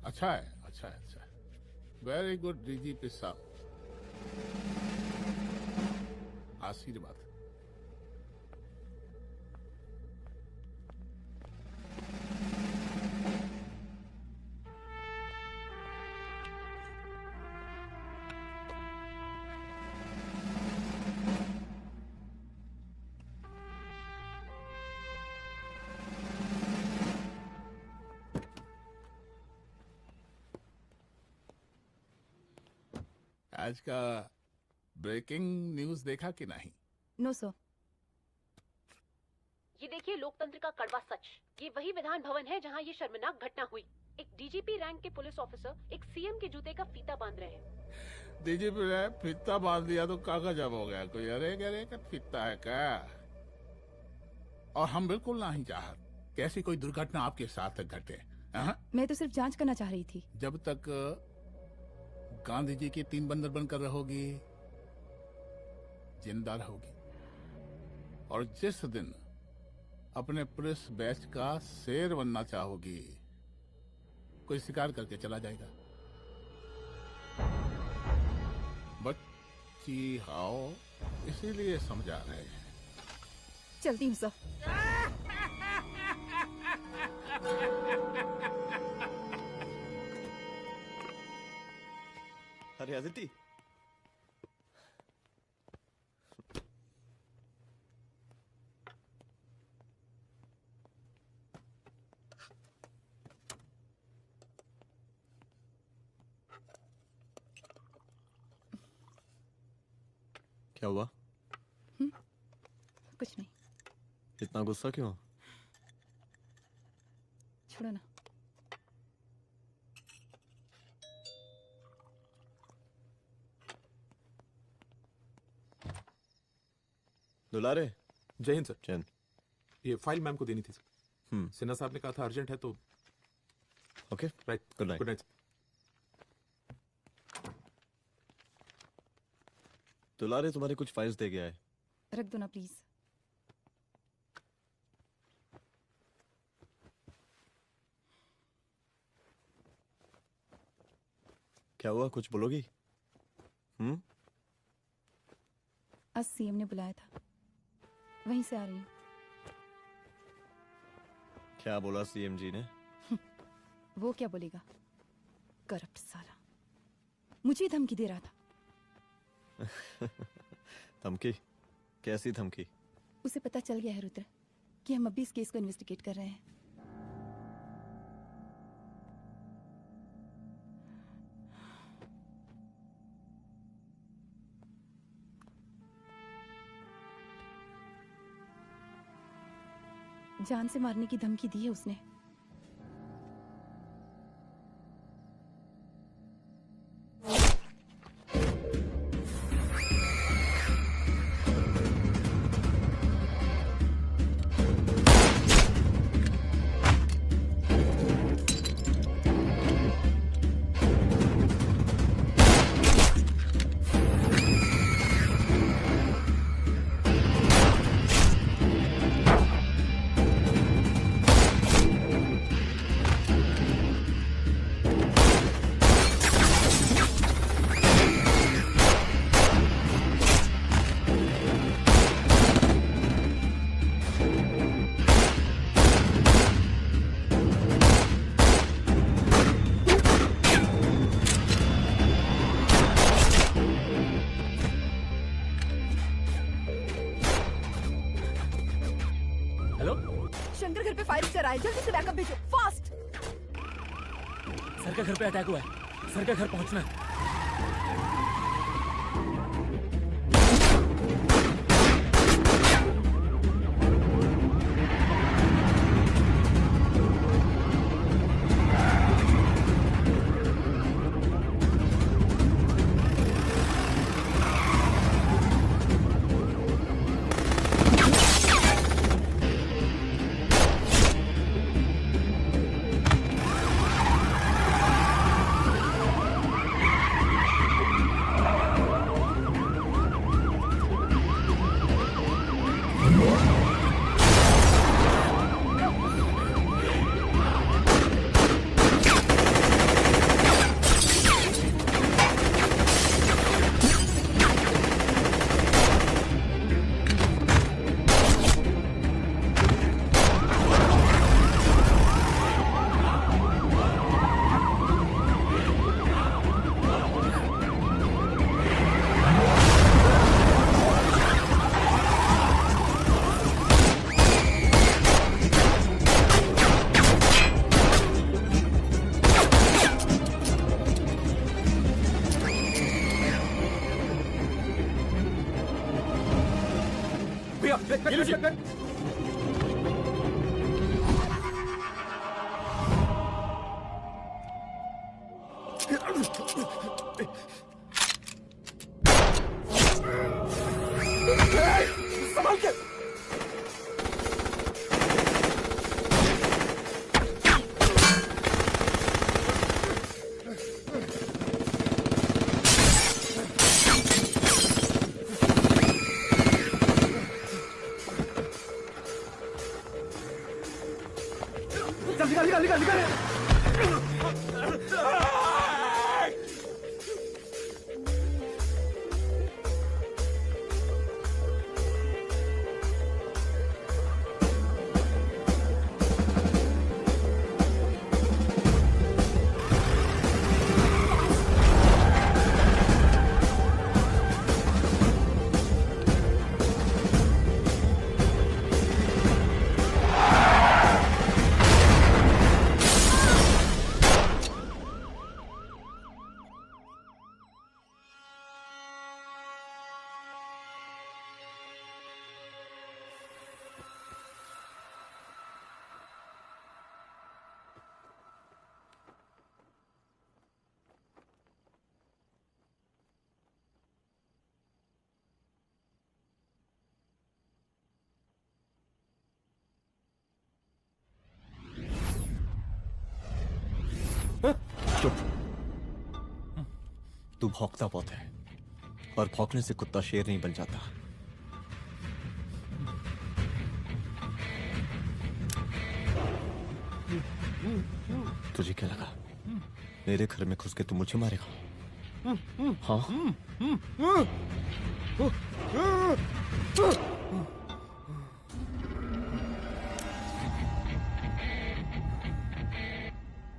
अच्छा है, अच्छा है, अच्छा है। वेरी गुड डीजीपी साहब, आशीर्वाद। आज का ब्रेकिंग न्यूज देखा कि नहीं? No sir. ये देखिए लोकतंत्र का कड़वा सच। ये वही विधान भवन है जहाँ ये शर्मनाक घटना हुई। एक डीजीपी रैंक के पुलिस ऑफिसर एक सीएम के जूते का फीता बांध रहे हैं। डीजीपी ने फीता बांध दिया तो कागज अब हो गया कोई। अरे अरे का फीता है क्या? और हम बिल्कुल नहीं चाहते कैसी कोई दुर्घटना आपके साथ घटे। मैं तो सिर्फ जांच करना चाह रही थी। जब तक गांधी जी की 3 बंदर बनकर रहोगी, जिंदा रहोगी। और जिस दिन अपने पुलिस बैच का शेर बनना चाहोगी, कोई शिकार करके चला जाएगा। बच्ची हाओ, इसीलिए समझा रहे हैं। चलती हूँ सर। अरे अदिति, क्या हुआ? कुछ नहीं। इतना गुस्सा क्यों? छोड़ो ना। दुलारे। जय हिंद सर। जय हिंद। ये फाइल मैम को देनी थी सर। सिन्हा साहब ने कहा था अर्जेंट है तो। Okay, right. Good night. Good night. दुलारे, तुम्हारे कुछ फाइल्स दे गया है। रख दो ना प्लीज। क्या हुआ, कुछ बोलोगी? आज सीएम ने बुलाया था, वहीं से आ रही हूँ। क्या बोला सीएम जी ने? वो क्या बोलेगा, करप्ट साला। मुझे धमकी दे रहा था। धमकी? कैसी धमकी? उसे पता चल गया है रुद्र कि हम अभी इस केस को इन्वेस्टिगेट कर रहे हैं। जान से मारने की धमकी दी है उसने। शंकर घर पे फायरिंग कर रहा है, जल्दी से बैकअप भेजो, फास्ट। सर का घर पे अटैक हुआ है, सर का घर पहुंचना है। संभाल के। निकाल। चुप। तू भौंकता बहुत है और भौंकने से कुत्ता शेर नहीं बन जाता। तुझे क्या लगा मेरे घर में घुस के तू मुझे मारेगा? हाँ?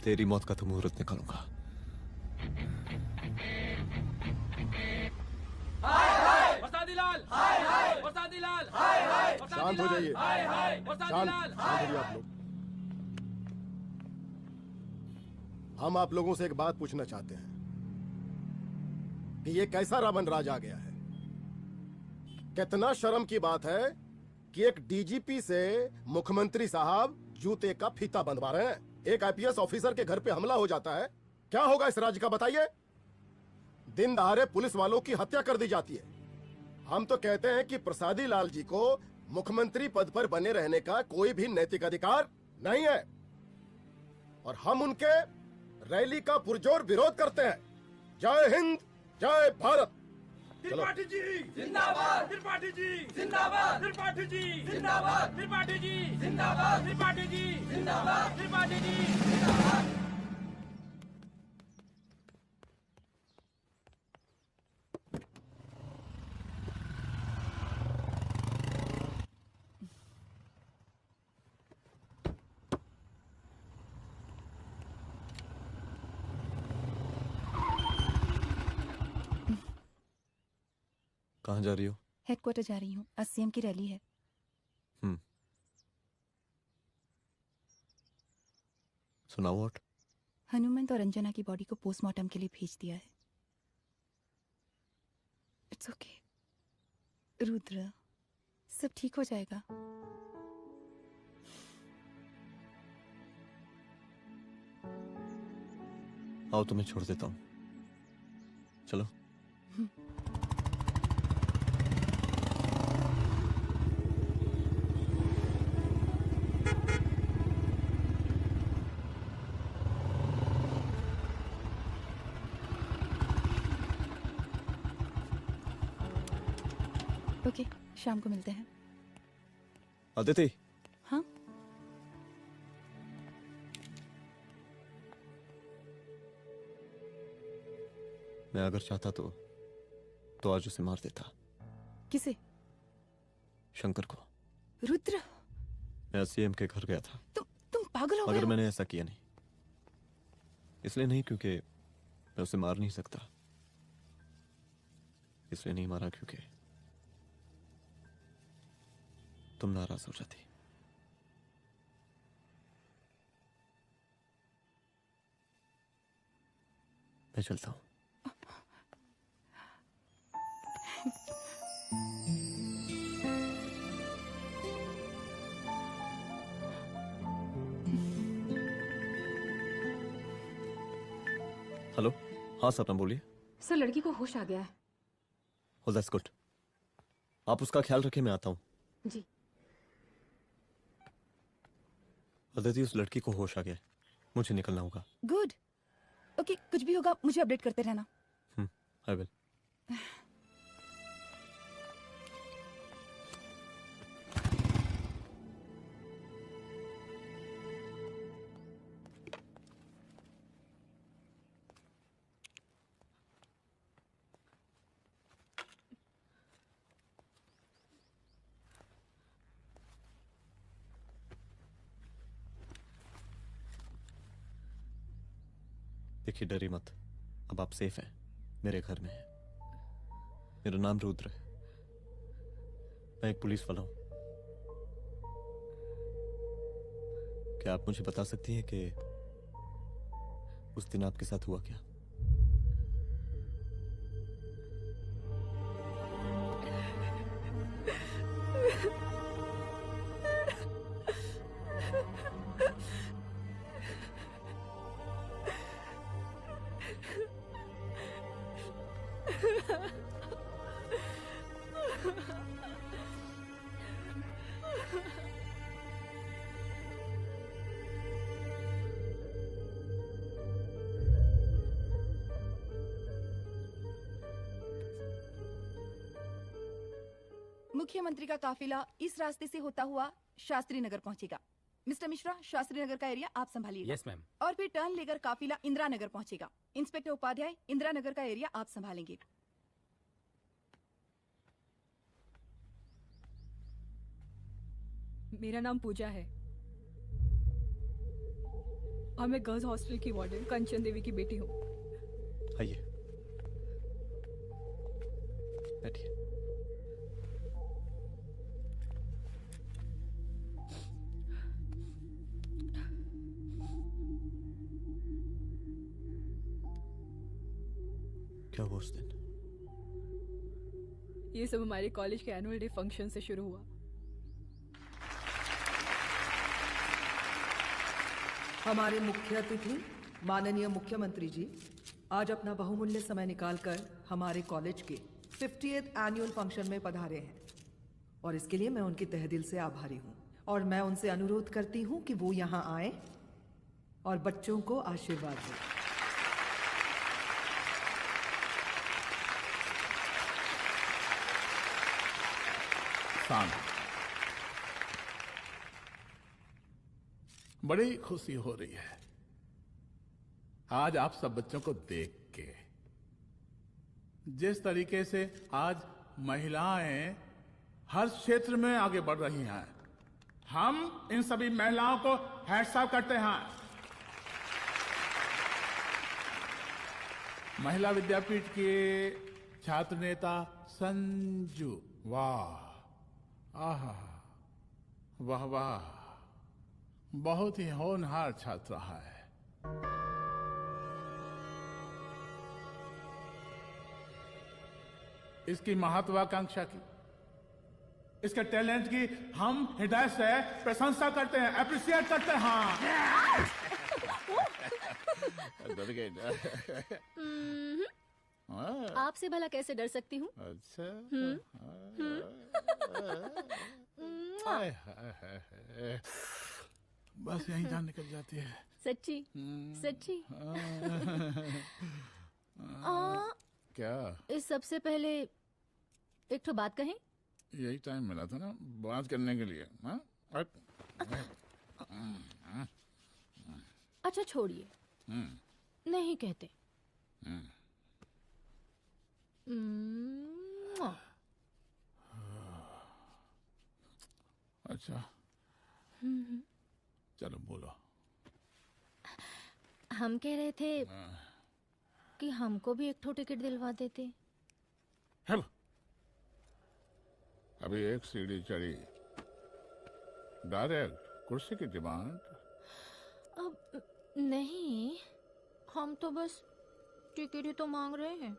तेरी मौत का तो मुहूर्त निकालूंगा। शांत हो जाइए। शांत हो जाइए आप लोग। हम आप लोगों से एक बात पूछना चाहते हैं कि ये कैसा रावण राज आ गया है। कितना शर्म की बात है कि एक डीजीपी से मुख्यमंत्री साहब जूते का फीता बंधवा रहे हैं। एक आईपीएस ऑफिसर के घर पे हमला हो जाता है, क्या होगा इस राज्य का बताइए? दिन दहाड़े पुलिस वालों की हत्या कर दी जाती है। हम तो कहते हैं कि प्रसादी लाल जी को मुख्यमंत्री पद पर बने रहने का कोई भी नैतिक अधिकार नहीं है और हम उनके रैली का पुरजोर विरोध करते हैं। जय हिंद, जय भारत। त्रिपाठी जी जिंदाबाद, त्रिपाठी जी जिंदाबाद, त्रिपाठी जी जिंदाबाद, त्रिपाठी जी जिंदाबाद, त्रिपाठी जी जिंदाबाद, त्रिपाठी जी जिंदाबाद। कहाँ जा रही हो? हेडक्वार्टर जा रही हूँ, आज सीएम की रैली है। सुनाओ व्हाट? हनुमंत और अंजना की बॉडी को पोस्टमार्टम के लिए भेज दिया है। इट्स ओके रुद्र, सब ठीक हो जाएगा। आओ तुम्हें छोड़ देता हूँ, चलो। ओके, शाम को मिलते हैं। अदिति। हाँ? मैं अगर चाहता तो आज उसे मार देता। किसे? शंकर को। रुद्र, मैं सीएम के घर गया था। तुम पागल हो गए मगर हो? मैंने ऐसा किया नहीं। इसलिए नहीं क्योंकि मैं उसे मार नहीं सकता, इसलिए नहीं मारा क्योंकि तुम नाराज हो जाती। मैं चलता हूं। हेलो, हाँ सपना बोलिए। सर, लड़की को होश आ गया है। Oh, that's good. आप उसका ख्याल रखिए, मैं आता हूँ। जी। अदिति, उस लड़की को होश आ गया है, मुझे निकलना होगा। गुड। ओके, कुछ भी होगा मुझे अपडेट करते रहना। I will. देखिए, डरिए मत, अब आप सेफ हैं, मेरे घर में हैं। मेरा नाम रुद्र है, मैं एक पुलिस वाला हूं। क्या आप मुझे बता सकती हैं कि उस दिन आपके साथ हुआ क्या? मुख्यमंत्री का काफिला इस रास्ते से होता हुआ शास्त्री नगर पहुंचेगा। मिस्टर मिश्रा, शास्त्री नगर का एरिया आप संभालिएगा। Yes ma'am. और फिर टर्न लेकर काफिला इंदिरा नगर पहुंचेगा। इंस्पेक्टर उपाध्याय, इंदिरा नगर का एरिया आप संभालेंगे। मेरा नाम पूजा है और मैं गर्ल्स हॉस्टल की वार्डन कंचन देवी की बेटी हूँ। आइए, बैठिए। क्या हुआ उस दिन? ये सब हमारे कॉलेज के एनुअल डे फंक्शन से शुरू हुआ। हमारे मुख्य अतिथि माननीय मुख्यमंत्री जी आज अपना बहुमूल्य समय निकालकर हमारे कॉलेज के 50th एनुअल फंक्शन में पधारे हैं और इसके लिए मैं उनकी तहे दिल से आभारी हूँ और मैं उनसे अनुरोध करती हूँ कि वो यहाँ आए और बच्चों को आशीर्वाद दें। बड़ी खुशी हो रही है आज आप सब बच्चों को देख के। जिस तरीके से आज महिलाएं हर क्षेत्र में आगे बढ़ रही हैं, हम इन सभी महिलाओं को हैट्स ऑफ करते हैं। महिला विद्यापीठ के छात्र नेता संजू, वाह, आहा, वाह वाह, बहुत ही होनहार छात्र है। इसकी महत्वाकांक्षा की, इसके टैलेंट की हम हृदय से प्रशंसा करते हैं, अप्रिशिएट करते हैं। डर गए ना? आपसे भला कैसे डर सकती हूँ? अच्छा। हाय, हाय, हाय। बस यहीं जान निकल जाती है। सच्ची सच्ची। क्या? इस सबसे पहले एक तो बात कहें। यही टाइम मिला था ना बात करने के लिए। अच्छा छोड़िए, नहीं कहते। अच्छा चलो बोलो। हम कह रहे थे कि हमको भी एक ठो टिकट दिलवा देते। हेलो, अभी एक सीढ़ी चढ़ी, डायरेक्ट कुर्सी की डिमांड। अब नहीं, हम तो बस टिकट ही तो मांग रहे हैं।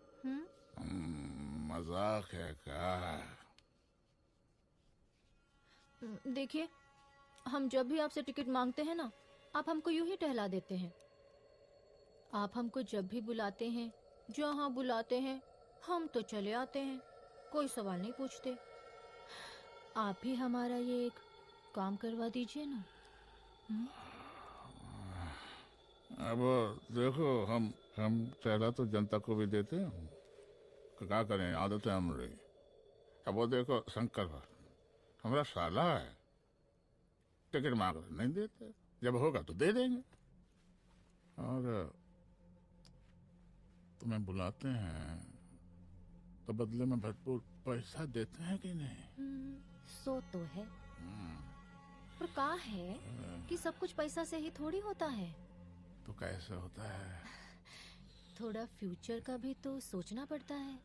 मजाक है क्या? देखिए, हम जब भी आपसे टिकट मांगते हैं ना, आप हमको यूं ही टहला देते हैं। आप हमको जब भी बुलाते हैं, जहाँ बुलाते हैं, हम तो चले आते हैं, कोई सवाल नहीं पूछते। आप ही हमारा ये एक काम करवा दीजिए ना। अब देखो, हम टहला तो जनता को भी देते हैं, क्या करें, आदत है हमारी। अब वो देखो शंकर हमारा साला है, टिकट मांग रहे नहीं देते, जब होगा तो दे देंगे। और तुम्हें बुलाते हैं तो बदले में भरपूर पैसा देते हैं कि नहीं? सो तो है, पर का है कि सब कुछ पैसा से ही थोड़ी होता है। तो कैसे होता है? थोड़ा फ्यूचर का भी तो सोचना पड़ता है।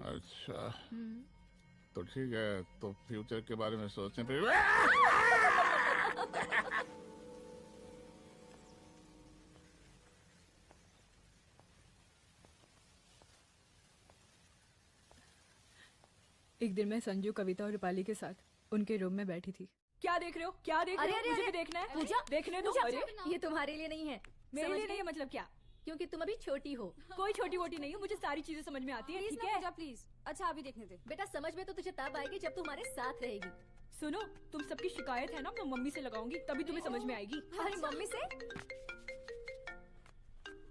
अच्छा, तो ठीक है, तो फ्यूचर के बारे में सोचने पे एक दिन मैं संजू, कविता और रूपाली के साथ उनके रूम में बैठी थी। क्या देख रहे हो? क्या देख रहे हो? मुझे भी देखना है। पूजा, देखने दो। अरे ये तुम्हारे लिए नहीं है। मेरे लिए नहीं है मतलब क्या? क्योंकि तुम अभी छोटी हो। कोई छोटी वोटी नहीं हो, मुझे सारी चीजें समझ में आती है। ठीक है पूजा प्लीज। अच्छा अभी देखने दे। बेटा समझ में तो तुझे तब आएगी जब तू हमारे साथ रहेगी। सुनो, तुम सबकी शिकायत है ना, मैं मम्मी से लगाऊंगी, तभी तुम्हें समझ में आएगी। अरे मम्मी से?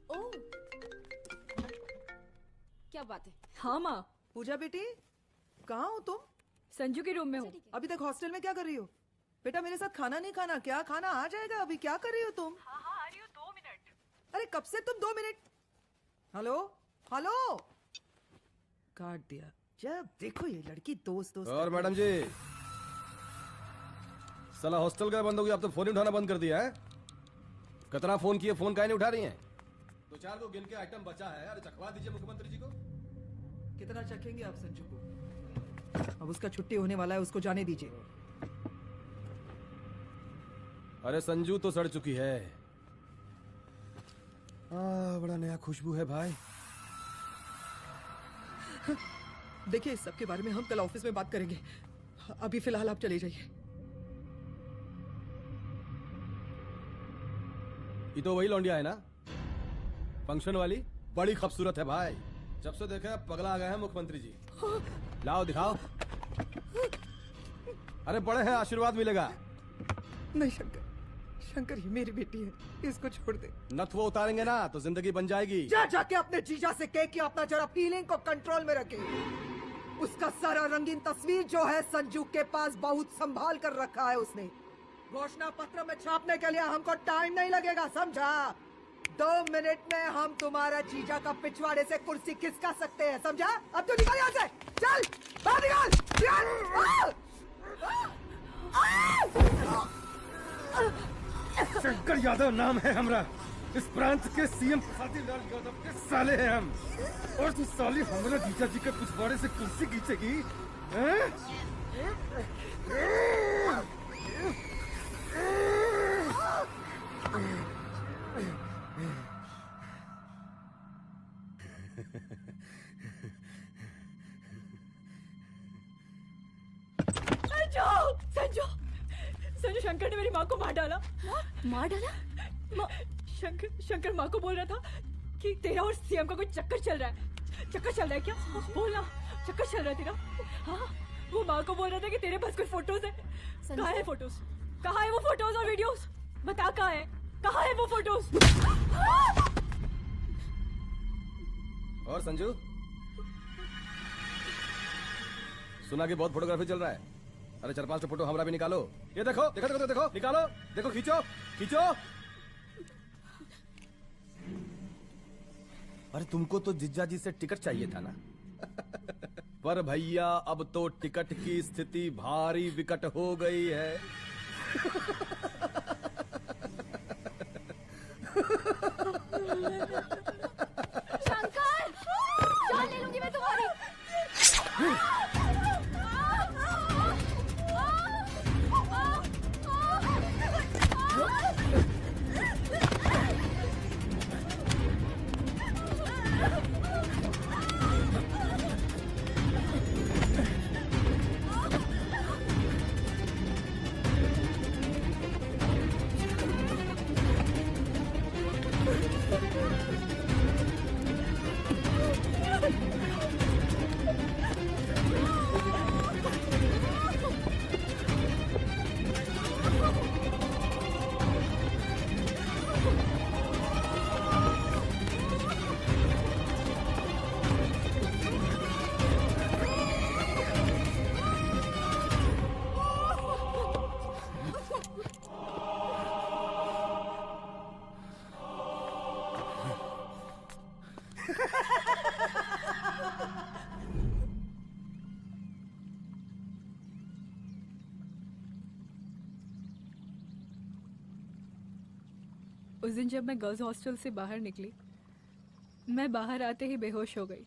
ओह, क्या बात है? हाँ माँ। पूजा बेटी, कहाँ हो तुम? संजू के रूम में हूँ। अभी तक हॉस्टल में क्या कर रही हो? बेटा मेरे साथ खाना नहीं खाना क्या? खाना आ जाएगा, अभी क्या कर रही हो तुम? हाँ हाँ आ रही हूँ, 2 मिनट। अरे कब से तुम 2 मिनट? हेलो हेलो, काट दिया। जब देखो ये लड़की दोस्त और मैडम जी, साला हॉस्टल का बंद हो गया, अब तो फोन उठाना बंद कर दिया है। कितना फोन किए, फोन काहे नहीं उठा रही हैं? 2-4 को गिन के आइटम बचा है, अरे चखवा दीजिए मुख्यमंत्री जी को। कितना चखेंगे आप संजू को? अब उसका छुट्टी होने वाला है, उसको जाने दीजिए। अरे संजू तो सड़ चुकी है। बड़ा नया खुशबू है भाई। देखिए, इस सब के बारे में हम कल ऑफिस में बात करेंगे, अभी फिलहाल आप चले जाइए। ये तो वही लौंडिया है ना, फंक्शन वाली? बड़ी खूबसूरत है भाई, जब से देखे पगला आ गए हैं मुख्यमंत्री जी। लाओ दिखाओ। अरे बड़े हैं, आशीर्वाद मिलेगा। नहीं शंकर, शंकर ये मेरी बेटी है, इसको छोड़ दे। नथ वो उतारेंगे ना तो जिंदगी बन जाएगी। जा जाके अपने जीजा से कह कि अपना जरा फीलिंग को कंट्रोल में रखे। उसका सारा रंगीन तस्वीर जो है संजू के पास बहुत संभाल कर रखा है उसने। घोषणा पत्र में छापने के लिए हमको टाइम नहीं लगेगा, समझा? 2 मिनट में हम तुम्हारा जीजा का पिछवाड़े से कुर्सी खिसका सकते हैं, समझा? अब तो निकल यहाँ से, चल बाहर निकल। शंकर यादव नाम है हमरा, इस प्रांत के सीएम प्रसादी लाल यादव के साले हैं हम, और तू साली हमारा जीजा जी के पिछवाड़े से कुर्सी खींचेगी? संजू, संजू शंकर ने मेरी माँ को मार डाला। मार डाला? शंकर माँ को बोल रहा था कि तेरा और सीएम का कोई चक्कर चल रहा है। चक्कर चल रहा है क्या? बोलना, चक्कर चल रहा है तेरा? हाँ, वो माँ को बोल रहा था कि तेरे पास कोई फोटोज है। कहाँ है फोटोज? कहाँ है वो फोटोज और वीडियोस? बता कहाँ है? कहाँ है वो फोटोज? और संजू, सुना कि बहुत फोटोग्राफी चल रहा है। अरे 4-5 फोटो हमरा भी निकालो। ये देखो देखो देखो देखो, निकालो, देखो, खींचो खींचो। अरे तुमको तो जिज्जा जी से टिकट चाहिए था ना? पर भैया अब तो टिकट की स्थिति भारी विकट हो गई है। शंकर, जान ले लूंगी मैं तुम्हारी। उस दिन जब मैं गर्ल्स हॉस्टल से बाहर निकली, मैं बाहर आते ही बेहोश हो गई।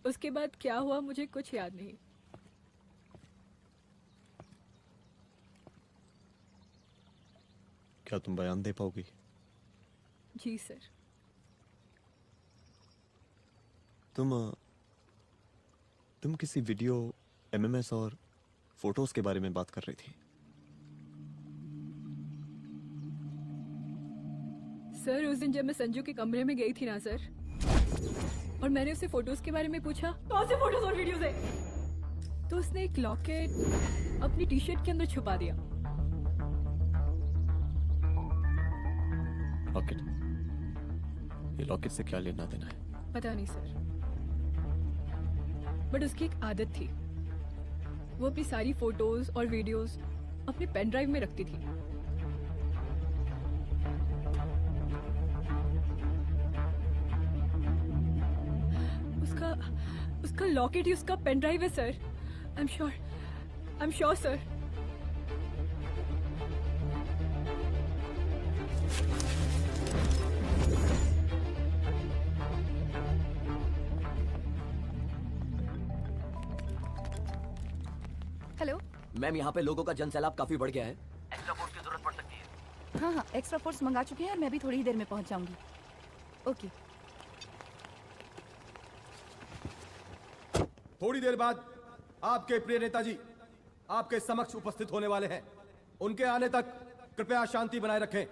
उसके बाद क्या हुआ मुझे कुछ याद नहीं। क्या तुम बयान दे पाओगी? जी सर। तुम किसी वीडियो, एमएमएस और फोटोज के बारे में बात कर रही थी। सर उस दिन जब मैं संजू के कमरे में गई थी ना सर, और मैंने उससे फोटोज के बारे में पूछा, कौन से फोटोज और वीडियोज है, तो उसने एक लॉकेट अपनी टी शर्ट के अंदर छुपा दिया। लॉकेट? ये लॉकेट से क्या लेना देना है? पता नहीं सर, बट उसकी एक आदत थी, वो अपनी सारी फोटोज और वीडियोज अपने पेन ड्राइव में रखती थी। उसका लॉकेट ही उसका पेन ड्राइव है sir. I am sure sir. Hello ma'am, यहाँ पे लोगों का जनसैलाब काफी बढ़ गया है, एक्स्ट्रा फोर्स की जरूरत पड़ सकती है। हाँ हाँ, एक्स्ट्रा फोर्स मंगा चुके हैं और मैं भी थोड़ी ही देर में पहुंच जाऊंगी। ओके। थोड़ी देर बाद आपके प्रिय नेताजी आपके समक्ष उपस्थित होने वाले हैं। उनके आने तक कृपया शांति बनाए रखें।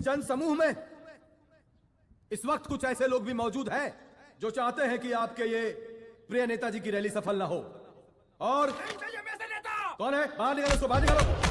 जन समूह में इस वक्त कुछ ऐसे लोग भी मौजूद हैं जो चाहते हैं कि आपके ये प्रिय नेताजी की रैली सफल ना हो। और कौन है? बाहर निकालो उसको, बाहर निकालो।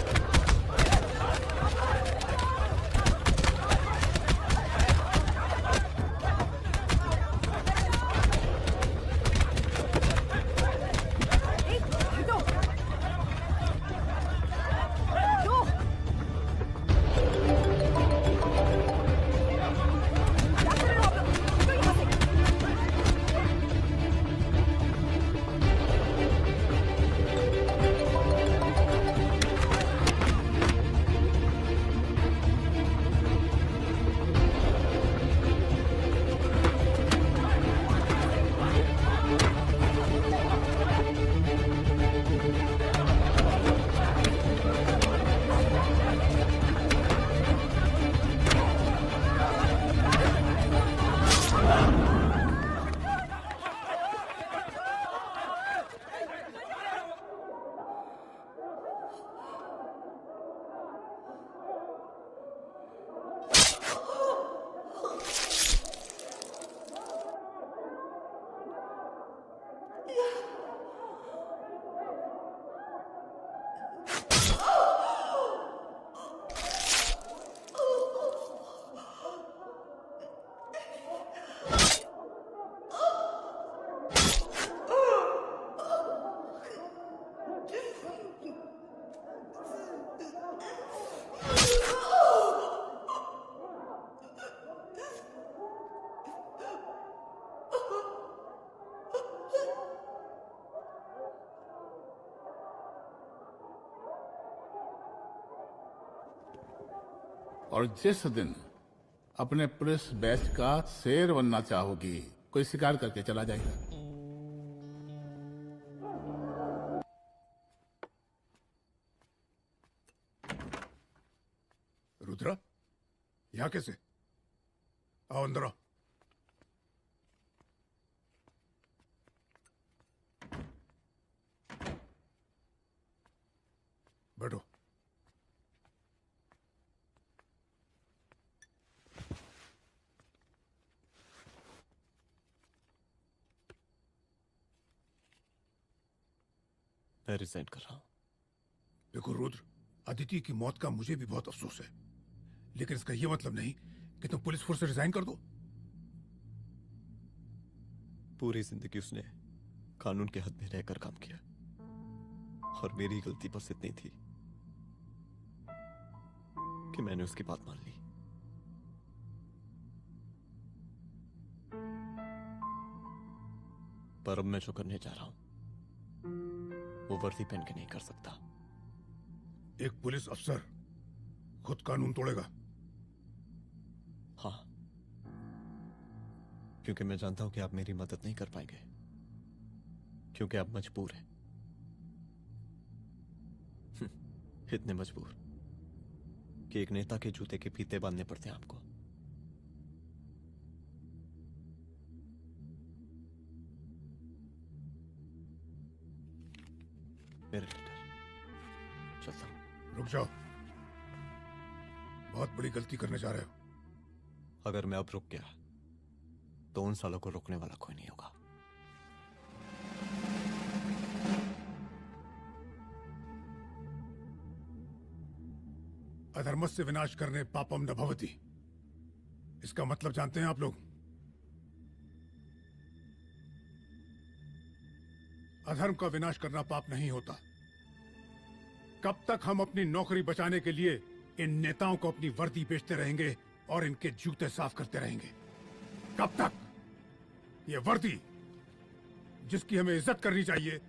और जिस दिन अपने पुलिस बैच का शेर बनना चाहोगी, कोई शिकार करके चला जाएगा। रुद्रा, यहाँ कैसे? आओ अंदर आओ। बैठो। मैं रिजाइन कर रहा हूं। देखो रुद्र, अदिति की मौत का मुझे भी बहुत अफसोस है, लेकिन इसका यह मतलब नहीं कि तुम पुलिस फोर्स से रिजाइन कर दो। पूरी जिंदगी उसने कानून के हद में रहकर काम किया और मेरी गलती बस इतनी थी कि मैंने उसकी बात मान ली। पर अब मैं जो करने जा रहा हूं वो वर्दी पहन के नहीं कर सकता। एक पुलिस अफसर खुद कानून तोड़ेगा? हाँ, क्योंकि मैं जानता हूं कि आप मेरी मदद नहीं कर पाएंगे, क्योंकि आप मजबूर हैं। इतने मजबूर कि एक नेता के जूते के फीते बांधने पड़ते हैं आपको। मेरे लीडर, चलता हूं। रुक जाओ, बहुत बड़ी गलती करने जा रहे हो। अगर मैं अब रुक गया तो उन सालों को रोकने वाला कोई नहीं होगा। अधर्मस्य विनाश करने पापम न भवति, इसका मतलब जानते हैं आप लोग? अधर्म का विनाश करना पाप नहीं होता। कब तक हम अपनी नौकरी बचाने के लिए इन नेताओं को अपनी वर्दी बेचते रहेंगे और इनके जूते साफ करते रहेंगे? कब तक? ये वर्दी जिसकी हमें इज्जत करनी चाहिए,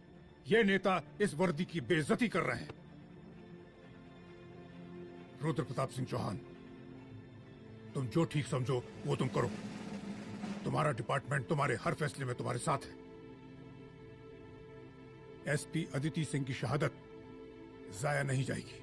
ये नेता इस वर्दी की बेइज्जती कर रहे हैं। रुद्र प्रताप सिंह चौहान, तुम जो ठीक समझो वो तुम करो। तुम्हारा डिपार्टमेंट तुम्हारे हर फैसले में तुम्हारे साथ है। एसपी अदिति सिंह की शहादत जाया नहीं जाएगी।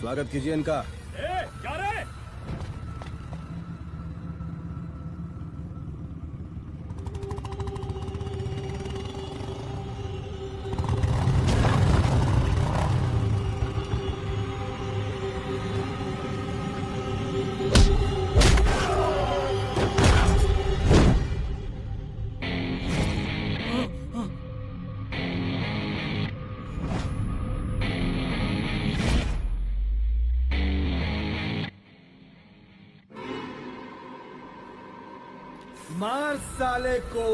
स्वागत कीजिए इनका। ए, क्या रे? मार साले को।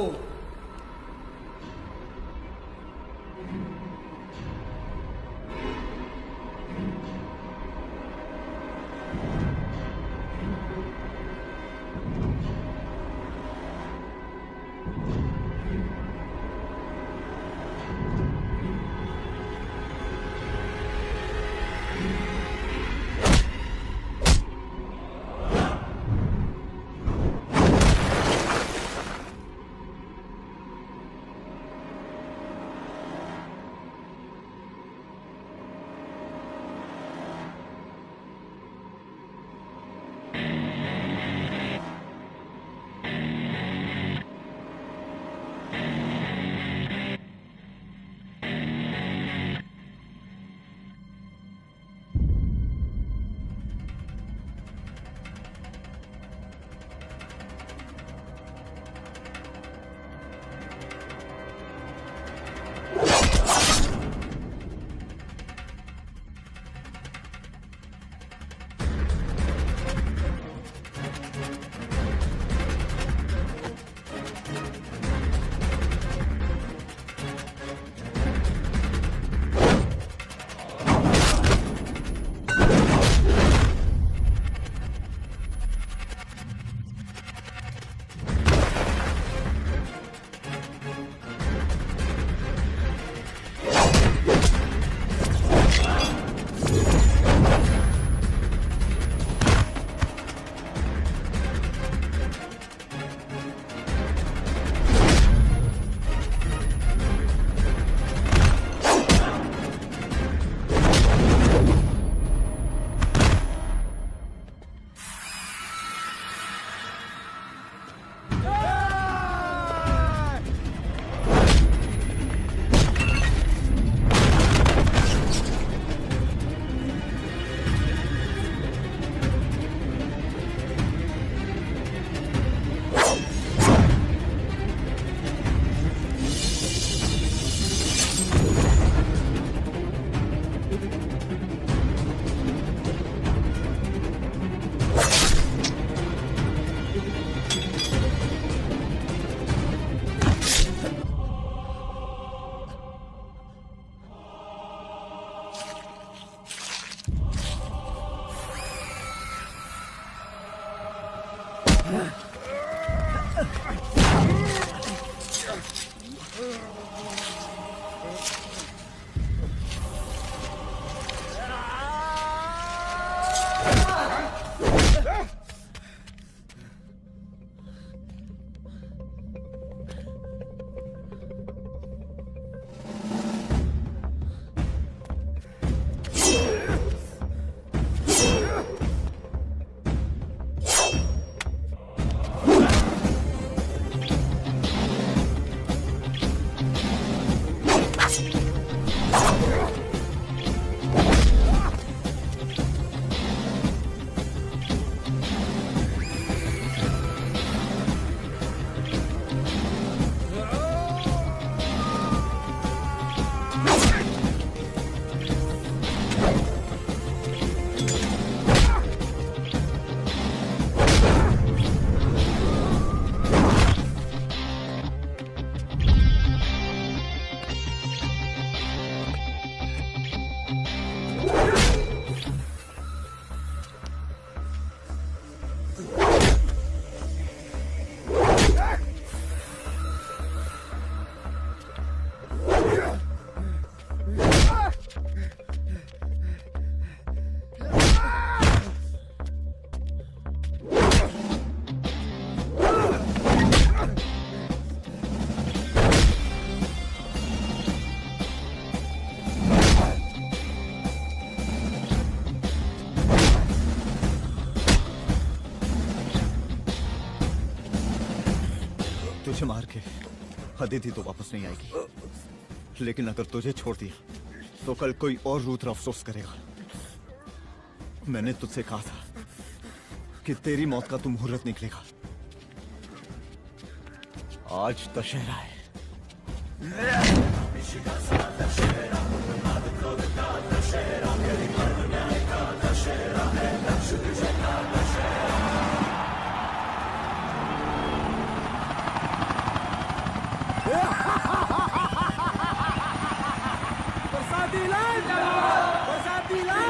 मुझे मार के अदिति तो वापस नहीं आएगी, लेकिन अगर तुझे छोड़ दिया तो कल कोई और रुद्र अफसोस करेगा। मैंने तुझसे कहा था कि तेरी मौत का तू मुहूर्त निकलेगा। आज दशहरा है। बरसाती लाल बरसाती लाल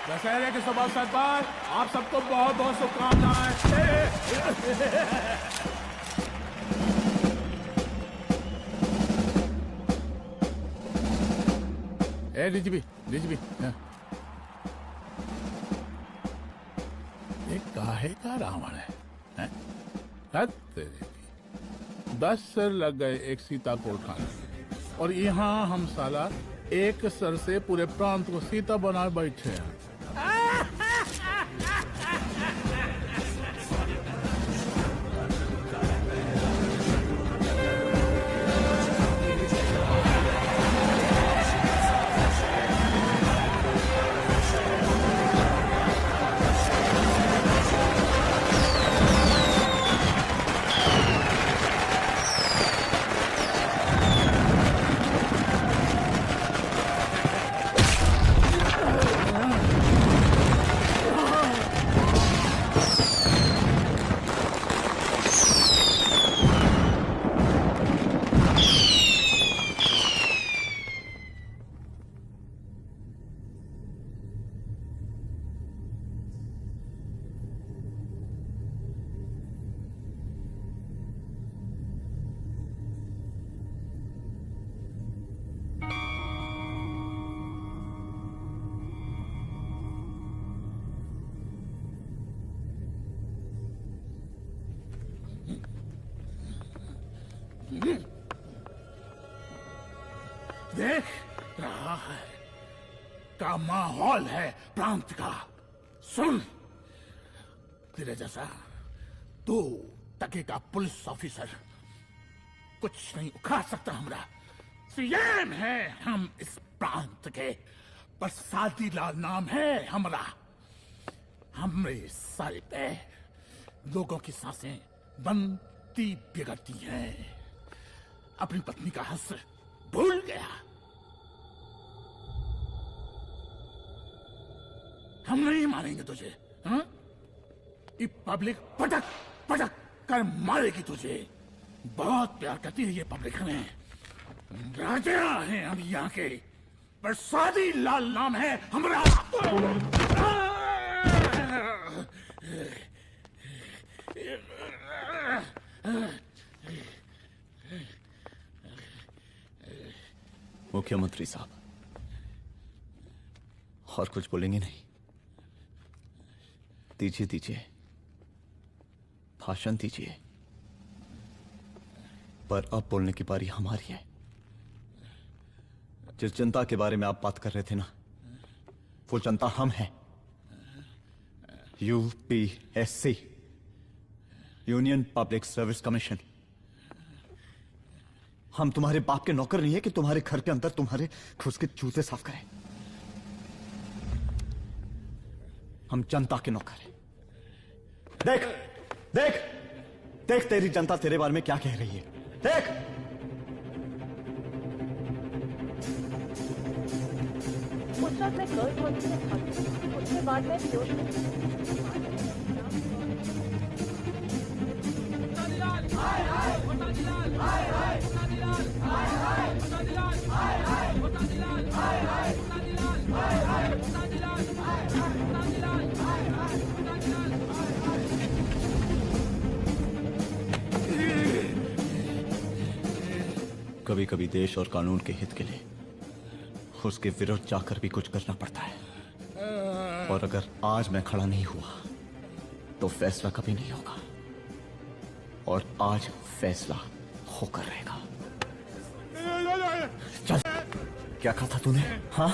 दशहरे के शुभ अवसर पर आप सबको बहुत बहुत शुभकामनाएं। डीजीपी ये काहे का रावण है? हद तेरी। 10 सर लग गए एक सीतापुर खाने में, और यहाँ हम साला एक सर से पूरे प्रांत को सीता बनाए बैठे हैं। देख रहा है का माहौल है प्रांत का। सुन, तेरे जैसा 2 टके का पुलिस ऑफिसर कुछ नहीं उखाड़ सकता। हमरा सीएम है हम इस प्रांत के, बरसाती लाल नाम है हमरा। हमरे सारे पे लोगों की सांसें बनती बिगड़ती हैं। अपनी पत्नी का हंस भूल गया। हम नहीं मारेंगे तुझे। हाँ? ये पब्लिक पटक पटक कर मारेगी तुझे। बहुत प्यार करती है ये पब्लिक हमें। राजा हैं हम यहाँ के, बरसाती लाल नाम है हमरा। मुख्यमंत्री साहब, और कुछ बोलेंगे नहीं? दीजिए दीजिए, भाषण दीजिए। पर अब बोलने की बारी हमारी है। जिस जनता के बारे में आप बात कर रहे थे ना, वो जनता हम हैं। UPSC, union public service commission. हम तुम्हारे बाप के नौकर नहीं है कि तुम्हारे घर के अंदर तुम्हारे खुद के जूते साफ करें। हम जनता के नौकर हैं। देख देख देख, तेरी जनता तेरे बारे में क्या कह रही है। देख, उस वक्त मैं गर्ल्स हॉस्टल में था, उसके बाद मैं बेहोश हो गई। कभी कभी देश और कानून के हित के लिए उसके विरुद्ध जाकर भी कुछ करना पड़ता है। और अगर आज मैं खड़ा नहीं हुआ तो फैसला कभी नहीं होगा, और आज फैसला होकर रहेगा। चल, क्या कहा था तूने? हाँ?